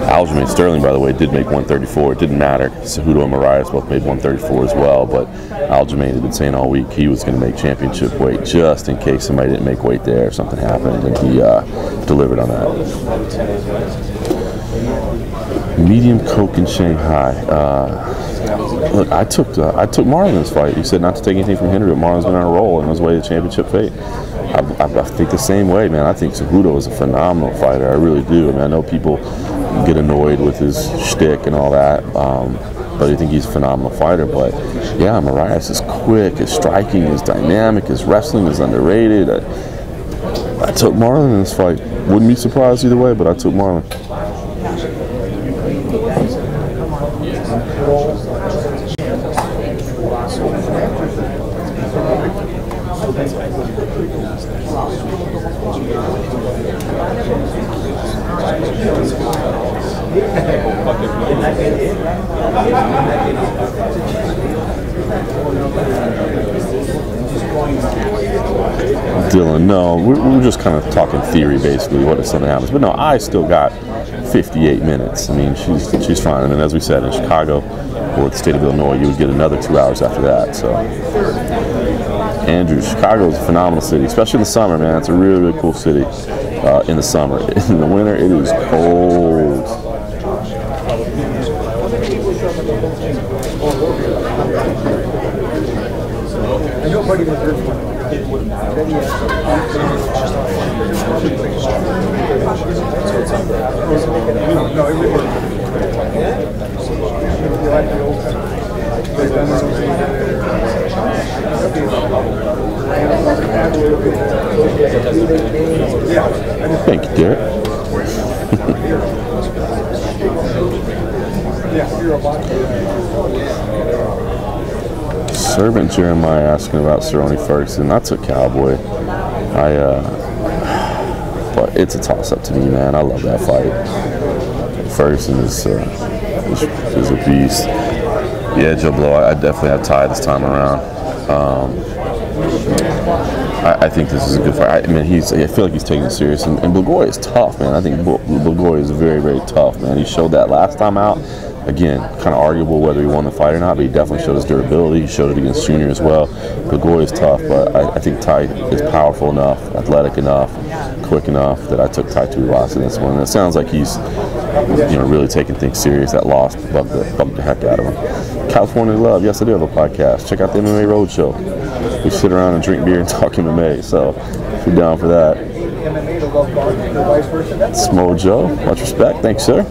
Aljamain Sterling, by the way, did make 134. It didn't matter. Cejudo and Moraes both made 134 as well, but Aljamain had been saying all week he was going to make championship weight just in case somebody didn't make weight there or something happened, and he delivered on that. Medium Coke in Shanghai. Look, I took Marlon in this fight. He said not to take anything from Henry, but Marlon's been on a roll on his way to championship fate. I think the same way, man. I think Cejudo is a phenomenal fighter. I really do. I mean, I know people get annoyed with his shtick and all that, but I think he's a phenomenal fighter. But yeah, Moraes is quick, his striking is dynamic, his wrestling is underrated. I took Marlon in this fight. Wouldn't be surprised either way, but I took Marlon. Dylan, no, we're just kind of talking theory, basically, what if something happens. But no, I still got 58 minutes. I mean, she's fine. And then, as we said, in Chicago or the state of Illinois, you would get another 2 hours after that. So, Andrew, Chicago is a phenomenal city, especially in the summer, man. It's a really, really cool city in the summer. In the winter, it is cold. Nobody was there. Thank you, Derek. Servant Jeremiah asking about Cerrone Ferguson. That's a Cowboy. But it's a toss-up to me, man. I love that fight. Ferguson is a beast. Yeah, Joe Blow. I definitely have Ty this time around. I think this is a good fight. I mean, I feel like he's taking it serious. And Blagoy is tough, man. I think Blagoy is very, very tough, man. He showed that last time out. Again, kind of arguable whether he won the fight or not, but he definitely showed his durability. He showed it against Junior as well. Blagoy is tough, but I think Ty is powerful enough, athletic enough, quick enough that I took Ty Tuivasa in this one. And it sounds like he's, really taking things serious. That loss bumped the heck out of him. California Love, yes, I do have a podcast. Check out the MMA Roadshow. We sit around and drink beer and talk MMA, so if you're down for that. Smo Joe, much respect. Thanks, sir.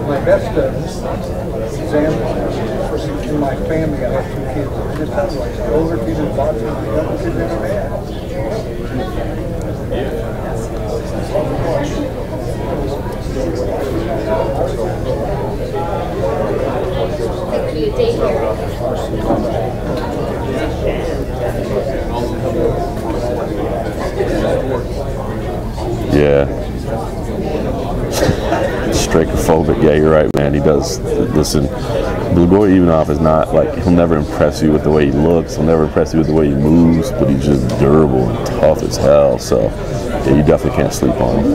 My best example in my family, I have 2 kids. I just tell you, like, the older kids are boxing, the younger kids never had. Yeah. Strikophobic. Yeah, you're right, man. He does. Listen, Blagoy Ivanov is not like, he'll never impress you with the way he looks. He'll never impress you with the way he moves, but he's just durable and tough as hell. So, yeah, you definitely can't sleep on him.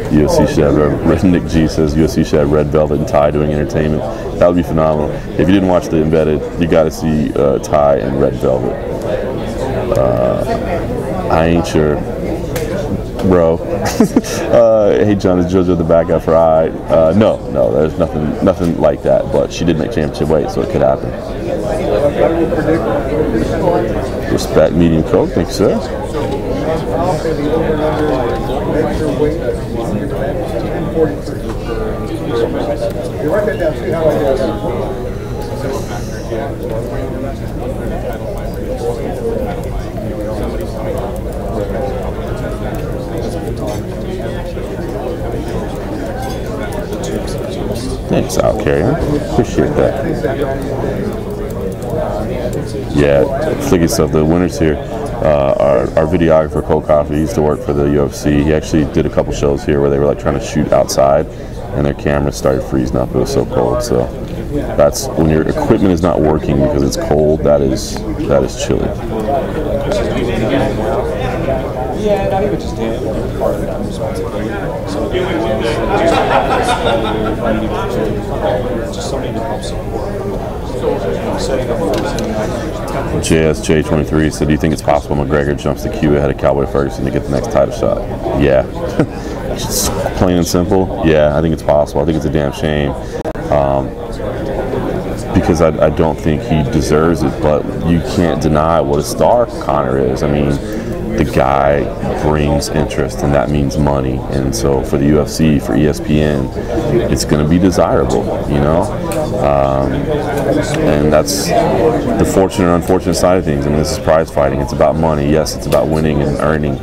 UFC should have Nick G says UFC should have Red Velvet and Ty doing entertainment. That would be phenomenal. If you didn't watch The Embedded, you got to see Ty and Red Velvet. I ain't sure, bro. Hey John, is JoJo the bad guy for I? No, there's nothing like that. But she did make championship weight, so it could happen. Respect, medium Coke, thanks, sir. Thanks, Al Carrier. Appreciate that. Yeah, flicky stuff. The winners here, our videographer Cole Coffey used to work for the UFC. He actually did a couple shows here where they were like trying to shoot outside, and their cameras started freezing up. It was so cold. So That's when your equipment is not working because it's cold. That is chilly. Yeah, not even just Dan, part of the responsibility. So just somebody to help support. Setting up JSJ23 said, do you think it's possible McGregor jumps the queue ahead of Cowboy Ferguson to get the next title shot? Yeah. Just plain and simple. Yeah, I think it's possible. I think it's a damn shame. Because I don't think he deserves it, but you can't deny what a star Conor is. I mean, the guy brings interest, and that means money. And so for the UFC, for ESPN, it's going to be desirable, you know? And that's the fortunate and unfortunate side of things. I mean, this is prize fighting. It's about money. Yes, it's about winning and earning.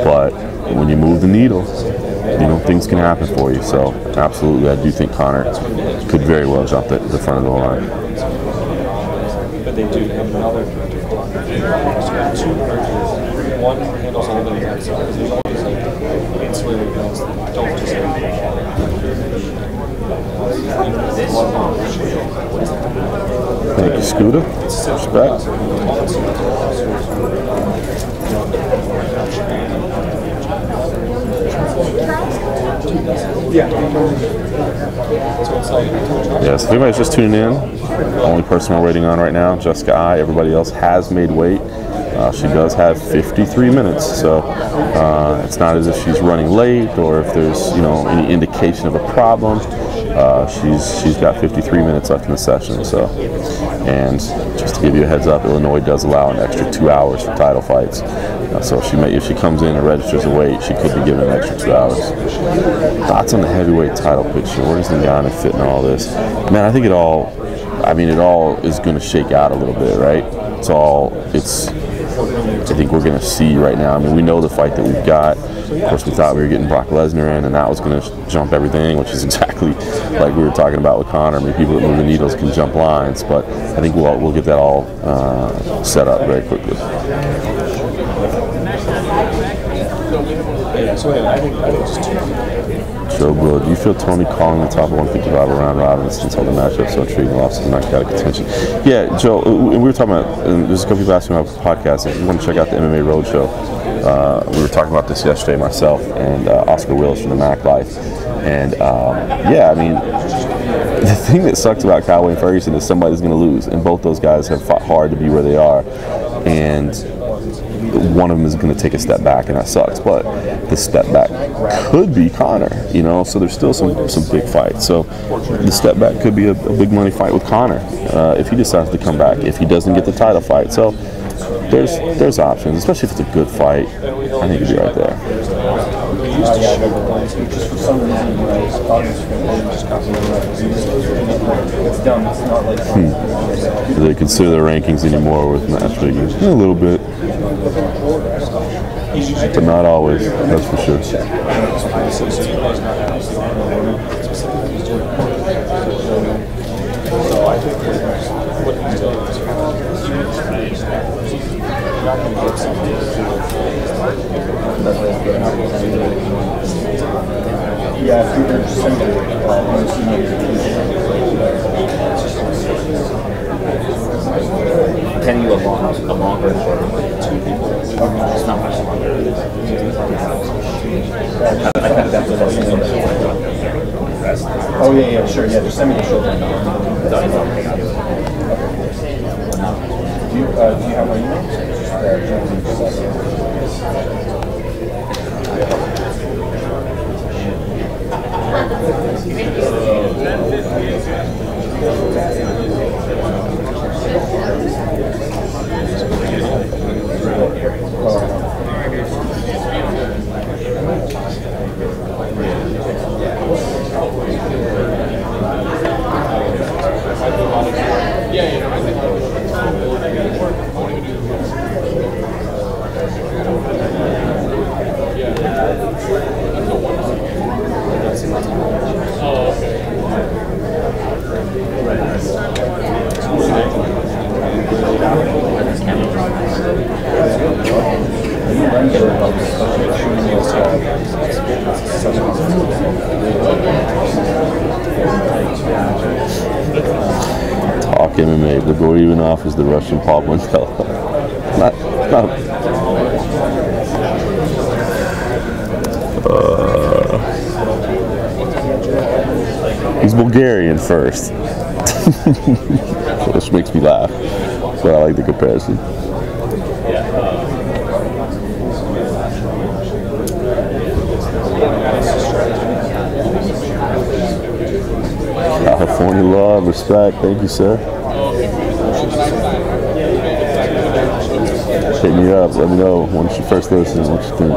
But when you move the needle, you know, things can happen for you. So absolutely, I do think Conor could very well jump the front of the line. But they do have another two urges. One handles all the attacks. There's always like ancillary guns that don't just Thank you, Scooter. Respect. Yeah, so if anybody's just tuning in, the only person we're waiting on right now, Jessica I. Everybody else has made weight. She does have 53 minutes, so it's not as if she's running late or if there's, you know, any indication of a problem. She's got 53 minutes left in the session. So, and just to give you a heads up, Illinois does allow an extra 2 hours for title fights. So if she comes in and registers a weight, she could be given an extra 2 hours. Thoughts on the heavyweight title picture? Where does Ngannou fit in all this? Man, I think it all is going to shake out a little bit, right? I think we're going to see right now. I mean, we know the fight that we've got. Of course, we thought we were getting Brock Lesnar in, and that was going to jump everything, which is exactly like we were talking about with Conor. I mean, people that move the needles can jump lines, but I think we'll get that all set up very quickly. Joe Blow, do you feel Tony calling the top of 155 around Robin since all the matchups so intriguing, losses knocked out of contention? Yeah, Joe, we were talking about, there's a couple people asking about the podcast. If you want to check out the MMA Roadshow, we were talking about this yesterday, myself and Oscar Willis from the Mac Life. And yeah, I mean, the thing that sucks about Cowboy and Ferguson is somebody's going to lose, and both those guys have fought hard to be where they are. And one of them is going to take a step back, and that sucks. But the step back could be Conor, you know. So there's still some big fights. So the step back could be a big money fight with Conor if he decides to come back. If he doesn't get the title fight, so there's options, especially if it's a good fight. I think he'd be right there. Do they consider the rankings anymore with match figures? A little bit, but not always. That's for sure. Yeah, if you're just Can you a longer and shorter one? It's not much longer. I kind of definitely oh yeah, sure, yeah, just send me the shorter. Do you have my email? MMA. Grigori Ivanov is the Russian Paul Montel. not. He's Bulgarian first, which makes me laugh. But I like the comparison. California love, respect. Thank you, sir. Hit me up. Let me know once you first listen what you think.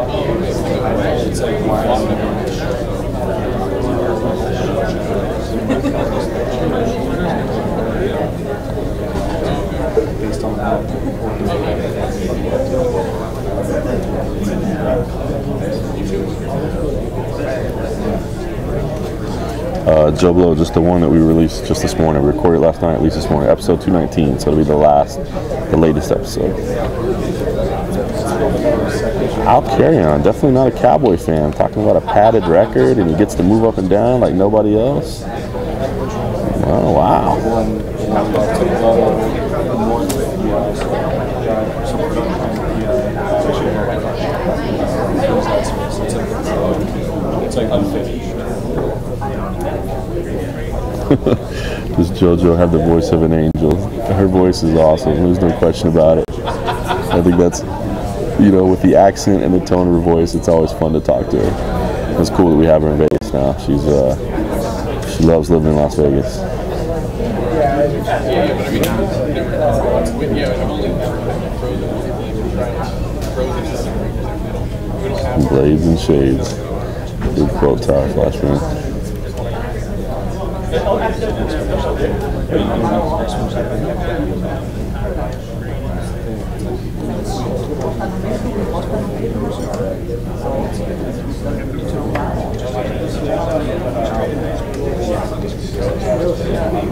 Joe Blow, just the one that we released just this morning. We recorded last night, at least this morning, episode 219. So it'll be the latest episode. I'll carry on. Definitely not a Cowboy fan. Talking about a padded record and he gets to move up and down like nobody else. Oh, wow. It's like unfinished. Does JoJo have the voice of an angel? Her voice is awesome. There's no question about it. I think that's, you know, with the accent and the tone of her voice, it's always fun to talk to her. It's cool that we have her in Vegas now. She loves living in Las Vegas. Blades and shades. Big quote tower flashbang.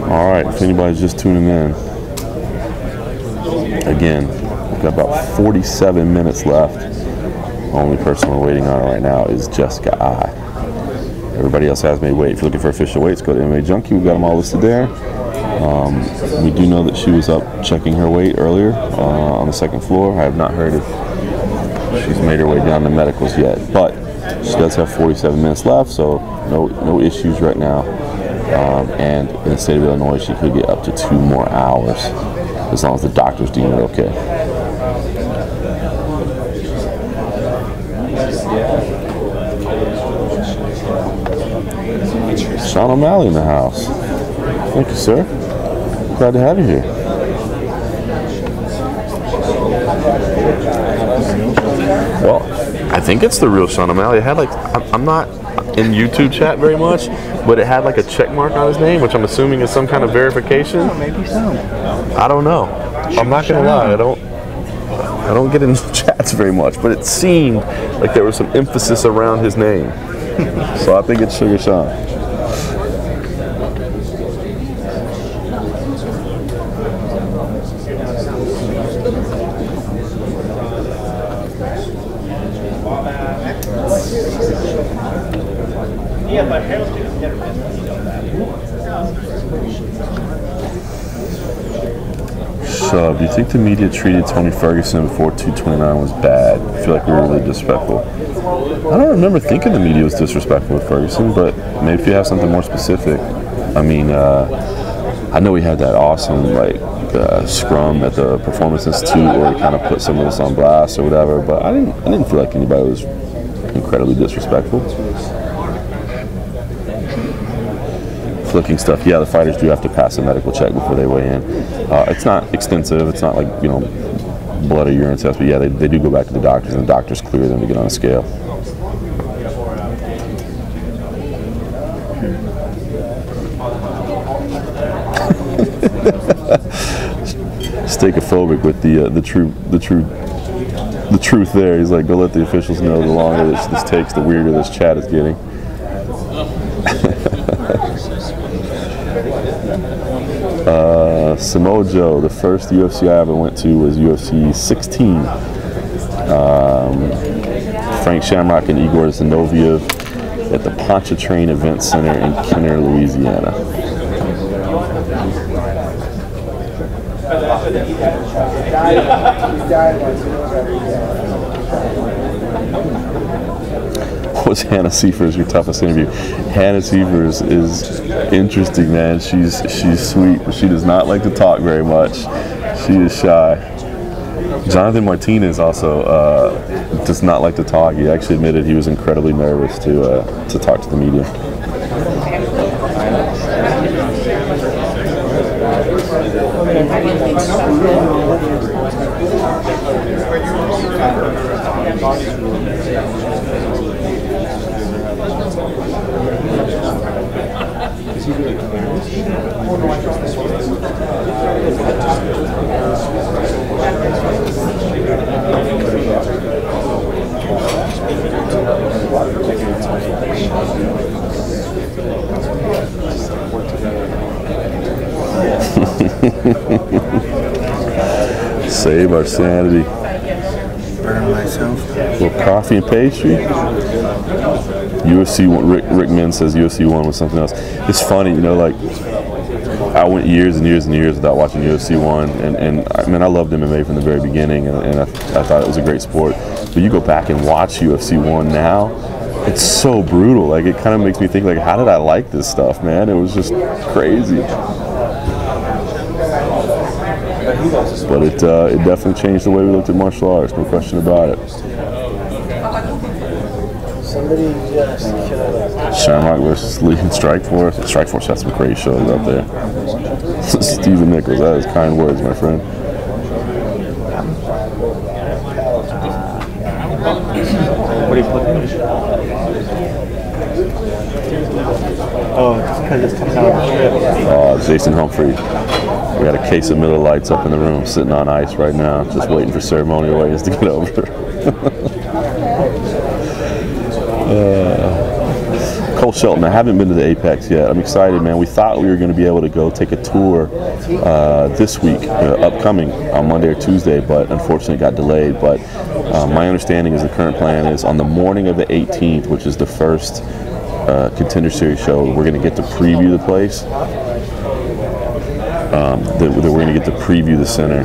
All right, if anybody's just tuning in, again, we've got about 47 minutes left. The only person we're waiting on right now is Jessica I. Everybody else has made weight. If you're looking for official weights, go to MMA Junkie. We've got them all listed there. We do know that she was up checking her weight earlier on the second floor. I have not heard if she's made her way down to medicals yet, but she does have 47 minutes left, so no issues right now. And in the state of Illinois, she could get up to 2 more hours as long as the doctors deem it okay. Sean O'Malley in the house. Thank you, sir. Glad to have you here. Well, I think it's the real Sean O'Malley. It had like, I'm not in YouTube chat very much, but it had like a check mark on his name, which I'm assuming is some kind of verification. Maybe so. I don't know. I'm not gonna lie. I don't get into chats very much, but it seemed like there was some emphasis around his name. So I think it's Sugar Sean. So, do you think the media treated Tony Ferguson before 229 was bad? I feel like we were really disrespectful. I don't remember thinking the media was disrespectful with Ferguson, but maybe if you have something more specific. I mean, I know we had that awesome scrum at the Performance Institute where we kind of put some of us on blast or whatever, but I didn't feel like anybody was incredibly disrespectful. Flicking stuff, yeah, the fighters do have to pass a medical check before they weigh in. It's not extensive, it's not like, you know, blood or urine tests, but yeah, they do go back to the doctors, and the doctors clear them to get on a scale. Steakophobic with the truth there. He's like, go let the officials know. The longer this takes, the weirder this chat is getting. Samoa Joe, the first UFC I ever went to was UFC 16. Frank Shamrock and Igor Zinoviev at the Pontchartrain Event Center in Kenner, Louisiana. Was Hannah Seifers your toughest interview? Hannah Seifers is interesting, man. She's sweet, but she does not like to talk very much. She is shy. Jonathan Martinez also does not like to talk. He actually admitted he was incredibly nervous to talk to the media. Save our sanity. Burn myself. A little coffee and pastry. UFC one, Rick Min says UFC 1 was something else. It's funny, you know, like I went years and years and years without watching UFC 1, and I mean I loved MMA from the very beginning, and I thought it was a great sport. But you go back and watch UFC 1 now, it's so brutal. Like it kind of makes me think, like, how did I like this stuff, man? It was just crazy. But it definitely changed the way we looked at martial arts, no question about it. Shamrock versus Lee in Strikeforce. Strikeforce has some great shows out there. Stephen Nichols, that is kind words, my friend. What are you flipping? Oh, it's because it's coming out of the strip. Oh, Jason Humphrey. We got a case of Miller Lights up in the room, sitting on ice right now, just waiting for ceremonial ways to get over. Cole Shelton, I haven't been to the Apex yet. I'm excited, man. We thought we were going to be able to go take a tour this week, upcoming on Monday or Tuesday, but unfortunately it got delayed. But my understanding is the current plan is on the morning of the 18th, which is the first Contender Series show, we're going to get to preview the place. That we're going to get to preview the center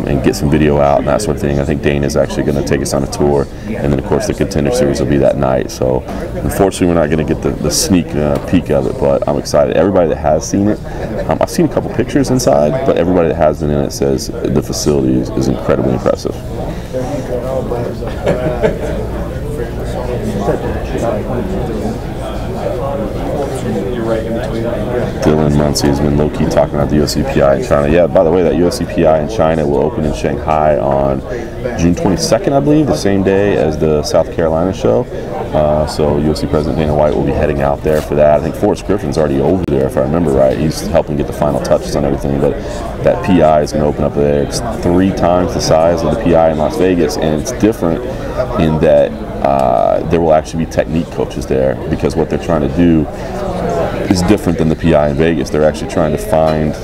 and get some video out and that sort of thing. I think Dana's actually going to take us on a tour, and then of course the Contender Series will be that night. So unfortunately we're not going to get the sneak peek of it, but I'm excited. Everybody that has seen it, I've seen a couple pictures inside, but everybody that has been in it says the facility is incredibly impressive. Dylan Muncie has been low-key talking about the USCPI in China. Yeah, by the way, that USCPI in China will open in Shanghai on June 22nd, I believe, the same day as the South Carolina show. So UFC President Dana White will be heading out there for that. I think Forrest Griffin's already over there, if I remember right. He's helping get the final touches on everything, but that PI is going to open up there. It's 3 times the size of the PI in Las Vegas, and it's different in that there will actually be technique coaches there, because what they're trying to do is different than the PI in Vegas. They're actually trying to find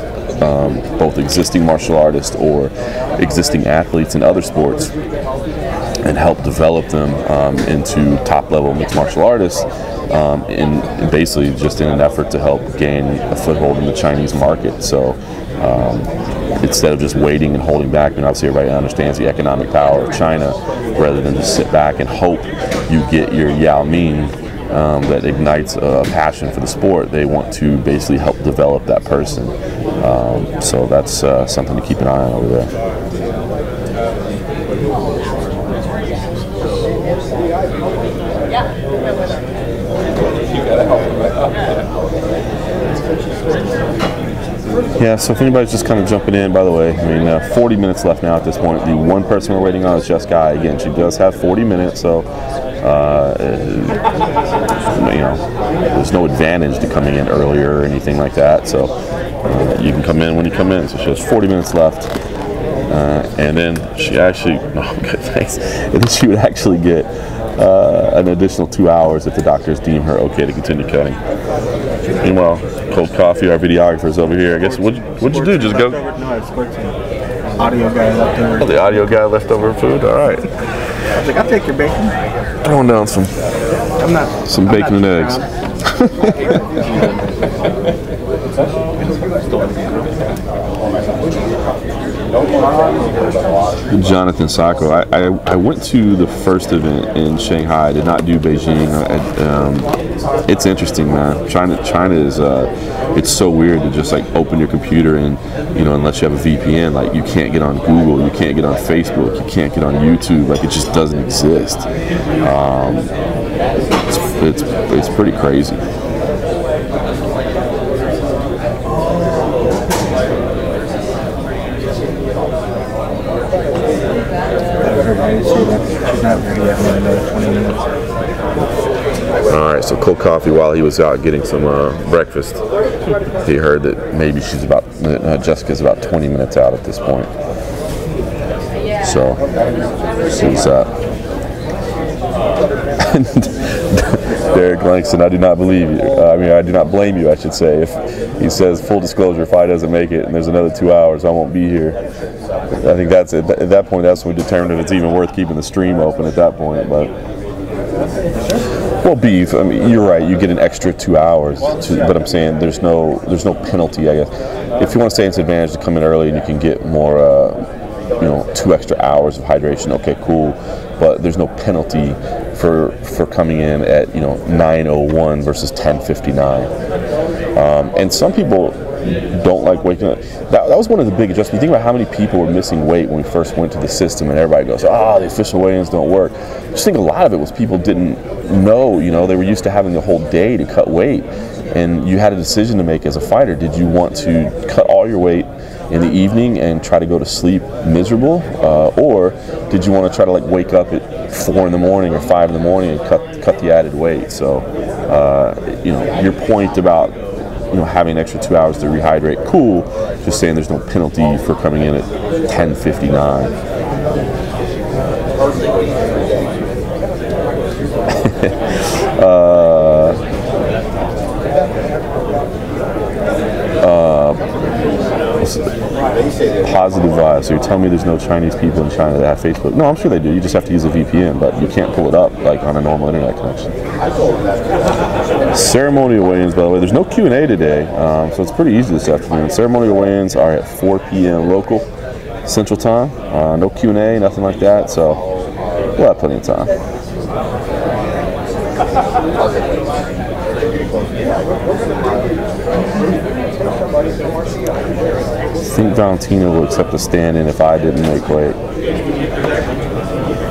both existing martial artists or existing athletes in other sports and help develop them into top-level mixed martial artists, in basically just in an effort to help gain a foothold in the Chinese market. So instead of just waiting and holding back, and obviously everybody understands the economic power of China, rather than just sit back and hope you get your Yao Ming that ignites a passion for the sport, they want to basically help develop that person. So that's something to keep an eye on over there. Yeah, so if anybody's just kind of jumping in, by the way, I mean, 40 minutes left now at this point. The one person we're waiting on is Jess Guy. Again, she does have 40 minutes, so you know, there's no advantage to coming in earlier or anything like that. So you can come in when you come in. So she has 40 minutes left, and then she actually, oh good, thanks. And then she would actually get an additional 2 hours if the doctors deem her okay to continue cutting. Meanwhile, Cold Coffee, our videographer's over here. I guess what'd you do? Just go? No, it's audio guy left over. Oh, the audio guy left over food. All right. I was like, I'll take your bacon. Throwing down some bacon and eggs. Jonathan Sacco. I went to the first event in Shanghai. I did not do Beijing. It's interesting, man. China is it's so weird to just like open your computer and, you know, unless you have a VPN, like you can't get on Google, you can't get on Facebook, you can't get on YouTube. Like it just doesn't exist. It's pretty crazy. All right, so cold coffee while he was out getting some breakfast. He heard that maybe Jessica's about 20 minutes out at this point. So she's Derek Langston, I do not believe you. I do not blame you, I should say. If he says, full disclosure, if I doesn't make it and there's another 2 hours, I won't be here. I think that's at that point, that's when we determine if it's even worth keeping the stream open at that point. But well, beef. I mean, you're right. You get an extra 2 hours, but I'm saying there's no penalty. I guess if you want to stay in advantage to come in early and you can get more, 2 extra hours of hydration. Okay, cool. But there's no penalty for coming in at 9:01 versus 10:59. And some people don't like waking up. That was one of the big adjustments. You think about how many people were missing weight when we first went to the system, and everybody goes, the official weigh-ins don't work. I just think a lot of it was people didn't know, they were used to having the whole day to cut weight, and you had a decision to make as a fighter. Did you want to cut all your weight in the evening and try to go to sleep miserable, or did you want to try to wake up at 4 in the morning or 5 in the morning and cut the added weight? So your point about having an extra 2 hours to rehydrate, cool. Just saying there's no penalty for coming in at 10:59. Positive vibes. So you're telling me there's no Chinese people in China that have Facebook? No, I'm sure they do. You just have to use a VPN, but you can't pull it up on a normal internet connection. Ceremonial weigh-ins, by the way, there's no Q&A today, so it's pretty easy this afternoon. Ceremonial weigh-ins are at 4 p.m. local Central Time. No Q&A, nothing like that, so we'll have plenty of time. I think Valentina will accept a stand-in if I didn't make weight.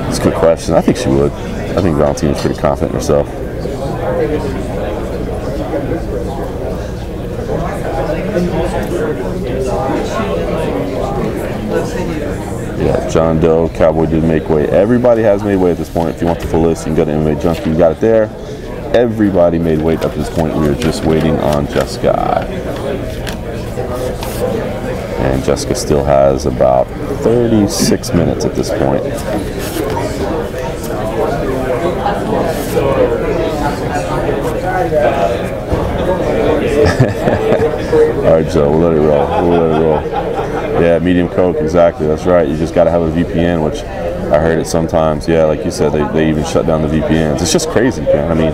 It's a good question. I think she would. I think Valentina's pretty confident in herself. Yeah, John Doe, Cowboy did make weight. Everybody has made weight at this point. If you want the full list, you can go to MMA Junkie. You got it there. Everybody made weight up to this point. We are just waiting on Jessica. And Jessica still has about 36 minutes at this point. All right, Joe, we'll let it roll. Yeah, medium Coke, exactly. That's right. You just got to have a VPN, which I heard it sometimes. Yeah, like you said, they even shut down the VPNs. It's just crazy, man. I mean,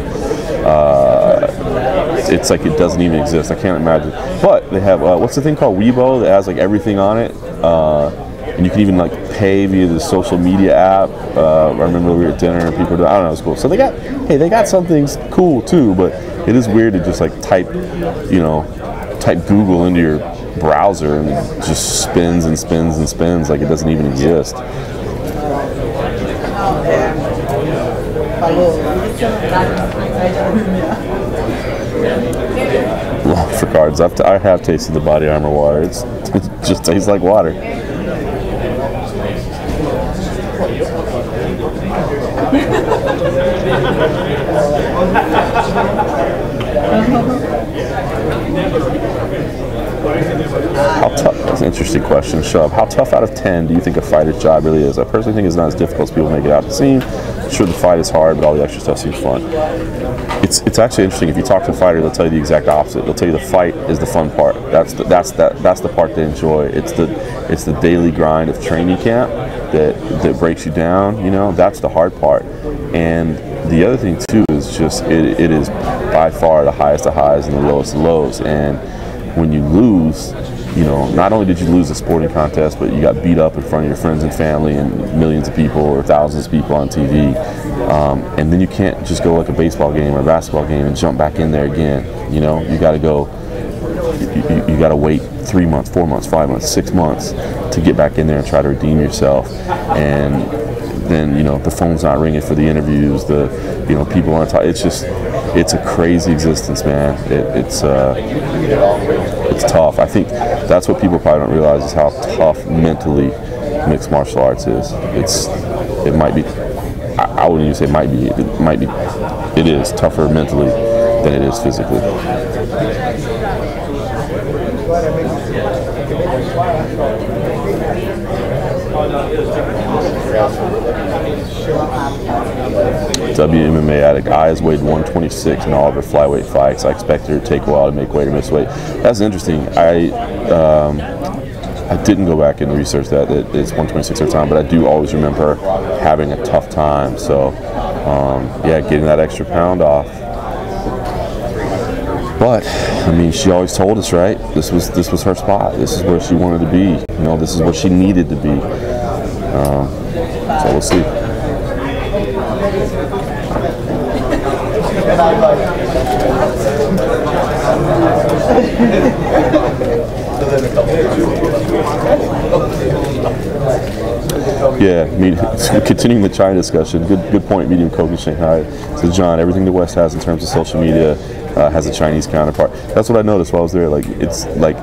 it's like it doesn't even exist. I can't imagine. But they have what's the thing called Weibo that has everything on it, and you can even pay via the social media app. I remember we were at dinner and people were doing, I don't know, it's cool. So they got some things cool too, but it is weird to just type Google into your browser and it just spins and spins and spins like it doesn't even exist. Well, for cards, I have tasted the Body Armor water. It just tastes like water. How tough? That's an interesting question. Shub, how tough out of 10 do you think a fighter's job really is? I personally think it's not as difficult as people make it out to seem. Sure, the fight is hard, but all the extra stuff seems fun. It's actually interesting. If you talk to a fighter, they'll tell you the exact opposite. They'll tell you the fight is the fun part. That's the part they enjoy. It's the daily grind of training camp that breaks you down. That's the hard part. And the other thing too is just it is by far the highest of highs and the lowest of lows. And when you lose, you know, not only did you lose a sporting contest, but you got beat up in front of your friends and family and millions of people or thousands of people on TV. And then you can't just go like a baseball game or a basketball game and jump back in there again. You know, you got to go, you got to wait 3 months, 4 months, 5 months, 6 months to get back in there and try to redeem yourself. And then, you know, the phone's not ringing for the interviews, you know, people aren't talking. It's just, it's a crazy existence, man. It's tough. I think that's what people probably don't realize is how tough mentally mixed martial arts is. It might be, I wouldn't even say it is tougher mentally than it is physically. WMMA addict. I has weighed 126 in all of her flyweight fights. I expect her to take a while to make weight or miss weight. That's interesting. I didn't go back and research that it's 126 every time, but I do always remember her having a tough time. So, yeah, getting that extra pound off. But I mean, she always told us, right? This was her spot. This is where she wanted to be. You know, this is what she needed to be. So we'll see. Yeah, continuing the China discussion. Good point. Medium Coke in Shanghai. So John, everything the West has in terms of social media has a Chinese counterpart. That's what I noticed while I was there. Like it's like,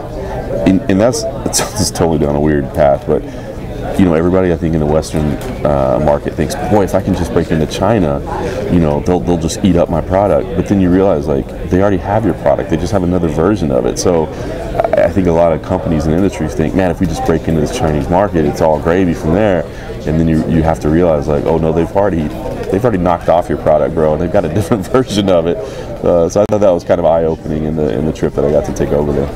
and it's totally down a weird path, but you know, everybody I think in the Western market thinks, boy, if I can just break into China, you know, they'll just eat up my product. But then you realize, like, they already have your product. They just have another version of it. So I think a lot of companies and industries think, man, if we just break into this Chinese market, it's all gravy from there. And then you have to realize, like, oh no, they've already knocked off your product, bro, and they've got a different version of it. So I thought that was kind of eye-opening in the trip that I got to take over there.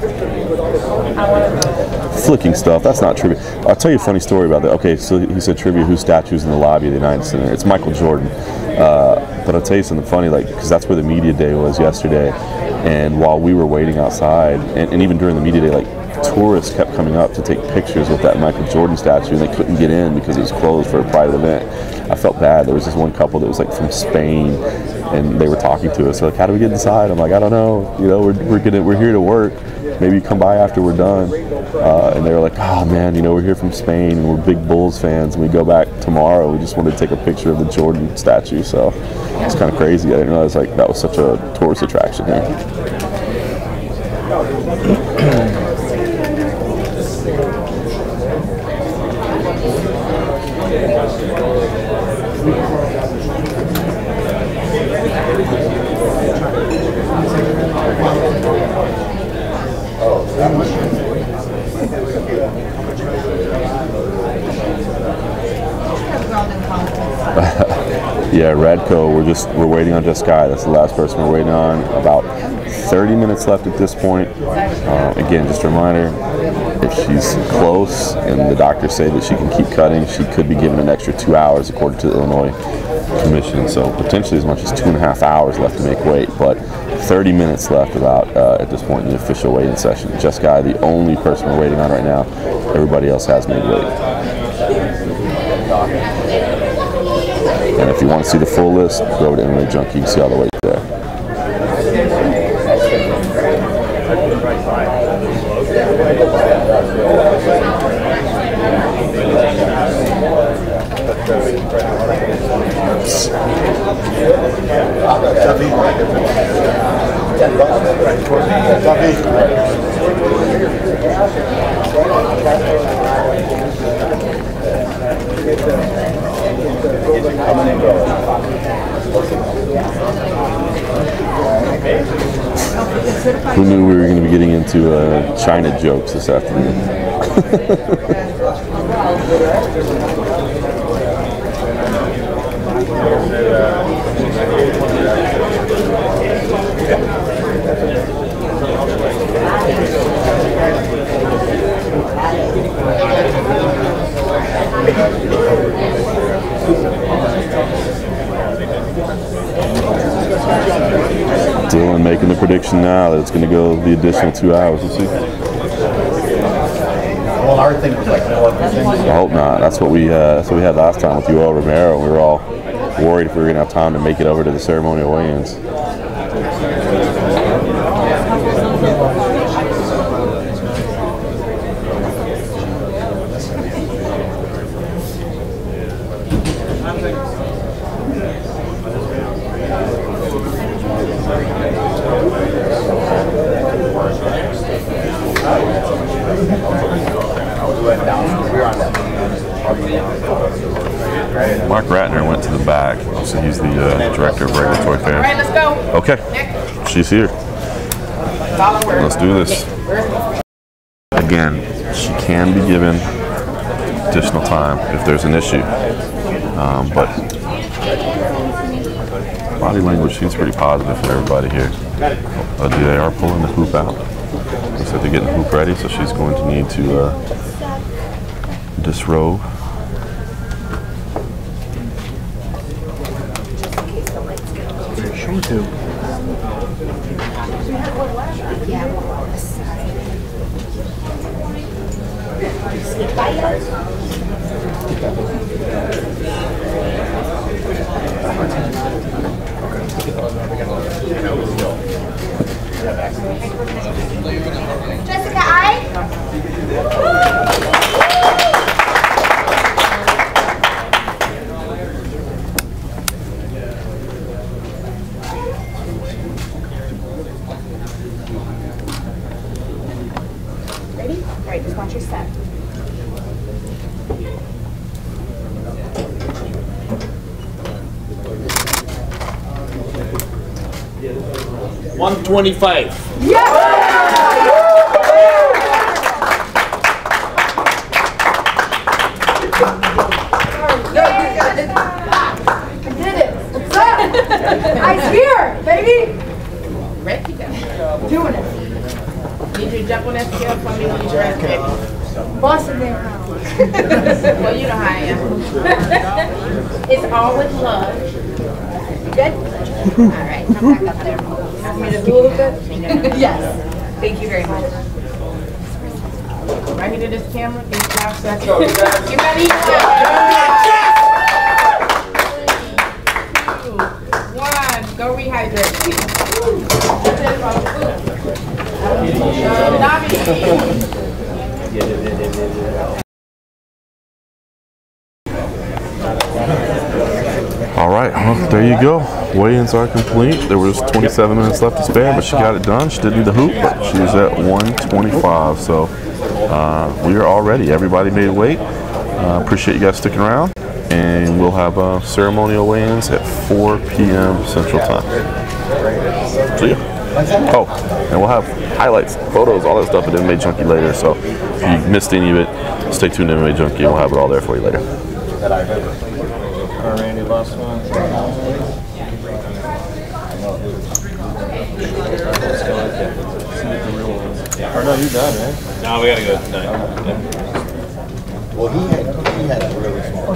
Flicking stuff, that's not trivia. I'll tell you a funny story about that. Okay, so he said trivia, whose statue's in the lobby of the United Center? It's Michael Jordan. But I'll tell you something funny, like, because that's where the media day was yesterday. And while we were waiting outside, and even during the media day, like, tourists kept coming up to take pictures with that Michael Jordan statue, and they couldn't get in because it was closed for a private event. I felt bad. There was this one couple that was like from Spain, and they were talking to us. They're like, how do we get inside? I'm like, I don't know. You know, we're here to work. Maybe come by after we're done. And they were like, oh man, you know, we're here from Spain and we're big Bulls fans, and we go back tomorrow. We just wanted to take a picture of the Jordan statue. So it's kind of crazy. I didn't realize like that was such a tourist attraction here. Yeah, Radko, we're waiting on Jessica. That's the last person we're waiting on. About 30 minutes left at this point. Again, just a reminder, if she's close and the doctors say that she can keep cutting, she could be given an extra 2 hours according to the Illinois Commission. So potentially as much as 2.5 hours left to make weight, but 30 minutes left about at this point in the official weigh-in session. Jessica, the only person we're waiting on right now. Everybody else has made weight. And if you want to see the full list, go to MMA Junkie. You can see all the weight there. Who knew we were going to be getting into China jokes this afternoon? Dylan making the prediction now that it's going to go the additional 2 hours. Let's see. hard thing was like 4%. I hope not. That's what we had last time with Yoel Romero. We were all worried if we were going to have time to make it over to the ceremonial weigh-ins. Mark Ratner went to the back, so he's the director of regulatory affairs. All right, let's go. Okay, she's here. Let's do this. Again, she can be given additional time if there's an issue, but body language seems pretty positive from everybody here. They are pulling the hoop out. They said they're getting the hoop ready, so she's going to need to disrobe. Jessica, I. Ready? All right, just watch your step. $125. I's here, baby. Ready to go. Doing it. Need you to jump on that scale for me when you're ready, baby. Busting them out. Well, you know how I am. It's all with love. Good? All right, come back up there. Want me to do a little bit? Yes. Thank you very much. Right here to this camera. Thank you, Josh. You ready? 3, 2, 1. Go rehydrate. That's it, folks. All right, well, there you go. Weigh-ins are complete. There was 27 minutes left to spare, but she got it done. She did need the hoop, but she was at 125. So we are all ready. Everybody made weight. Appreciate you guys sticking around, and we'll have ceremonial weigh-ins at 4 p.m. Central Time. See ya. Oh, and we'll have highlights, photos, all that stuff at MMA Junkie later. So if you missed any of it, stay tuned to MMA Junkie. We'll have it all there for you later. Randy, last one. Or no, you're done, right? No, we gotta go tonight. Yeah. Well, he had a really small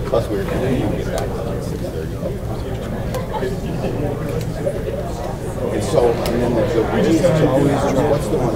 plus we were going to get back at 6:30. So, and then there's a always, what's the one?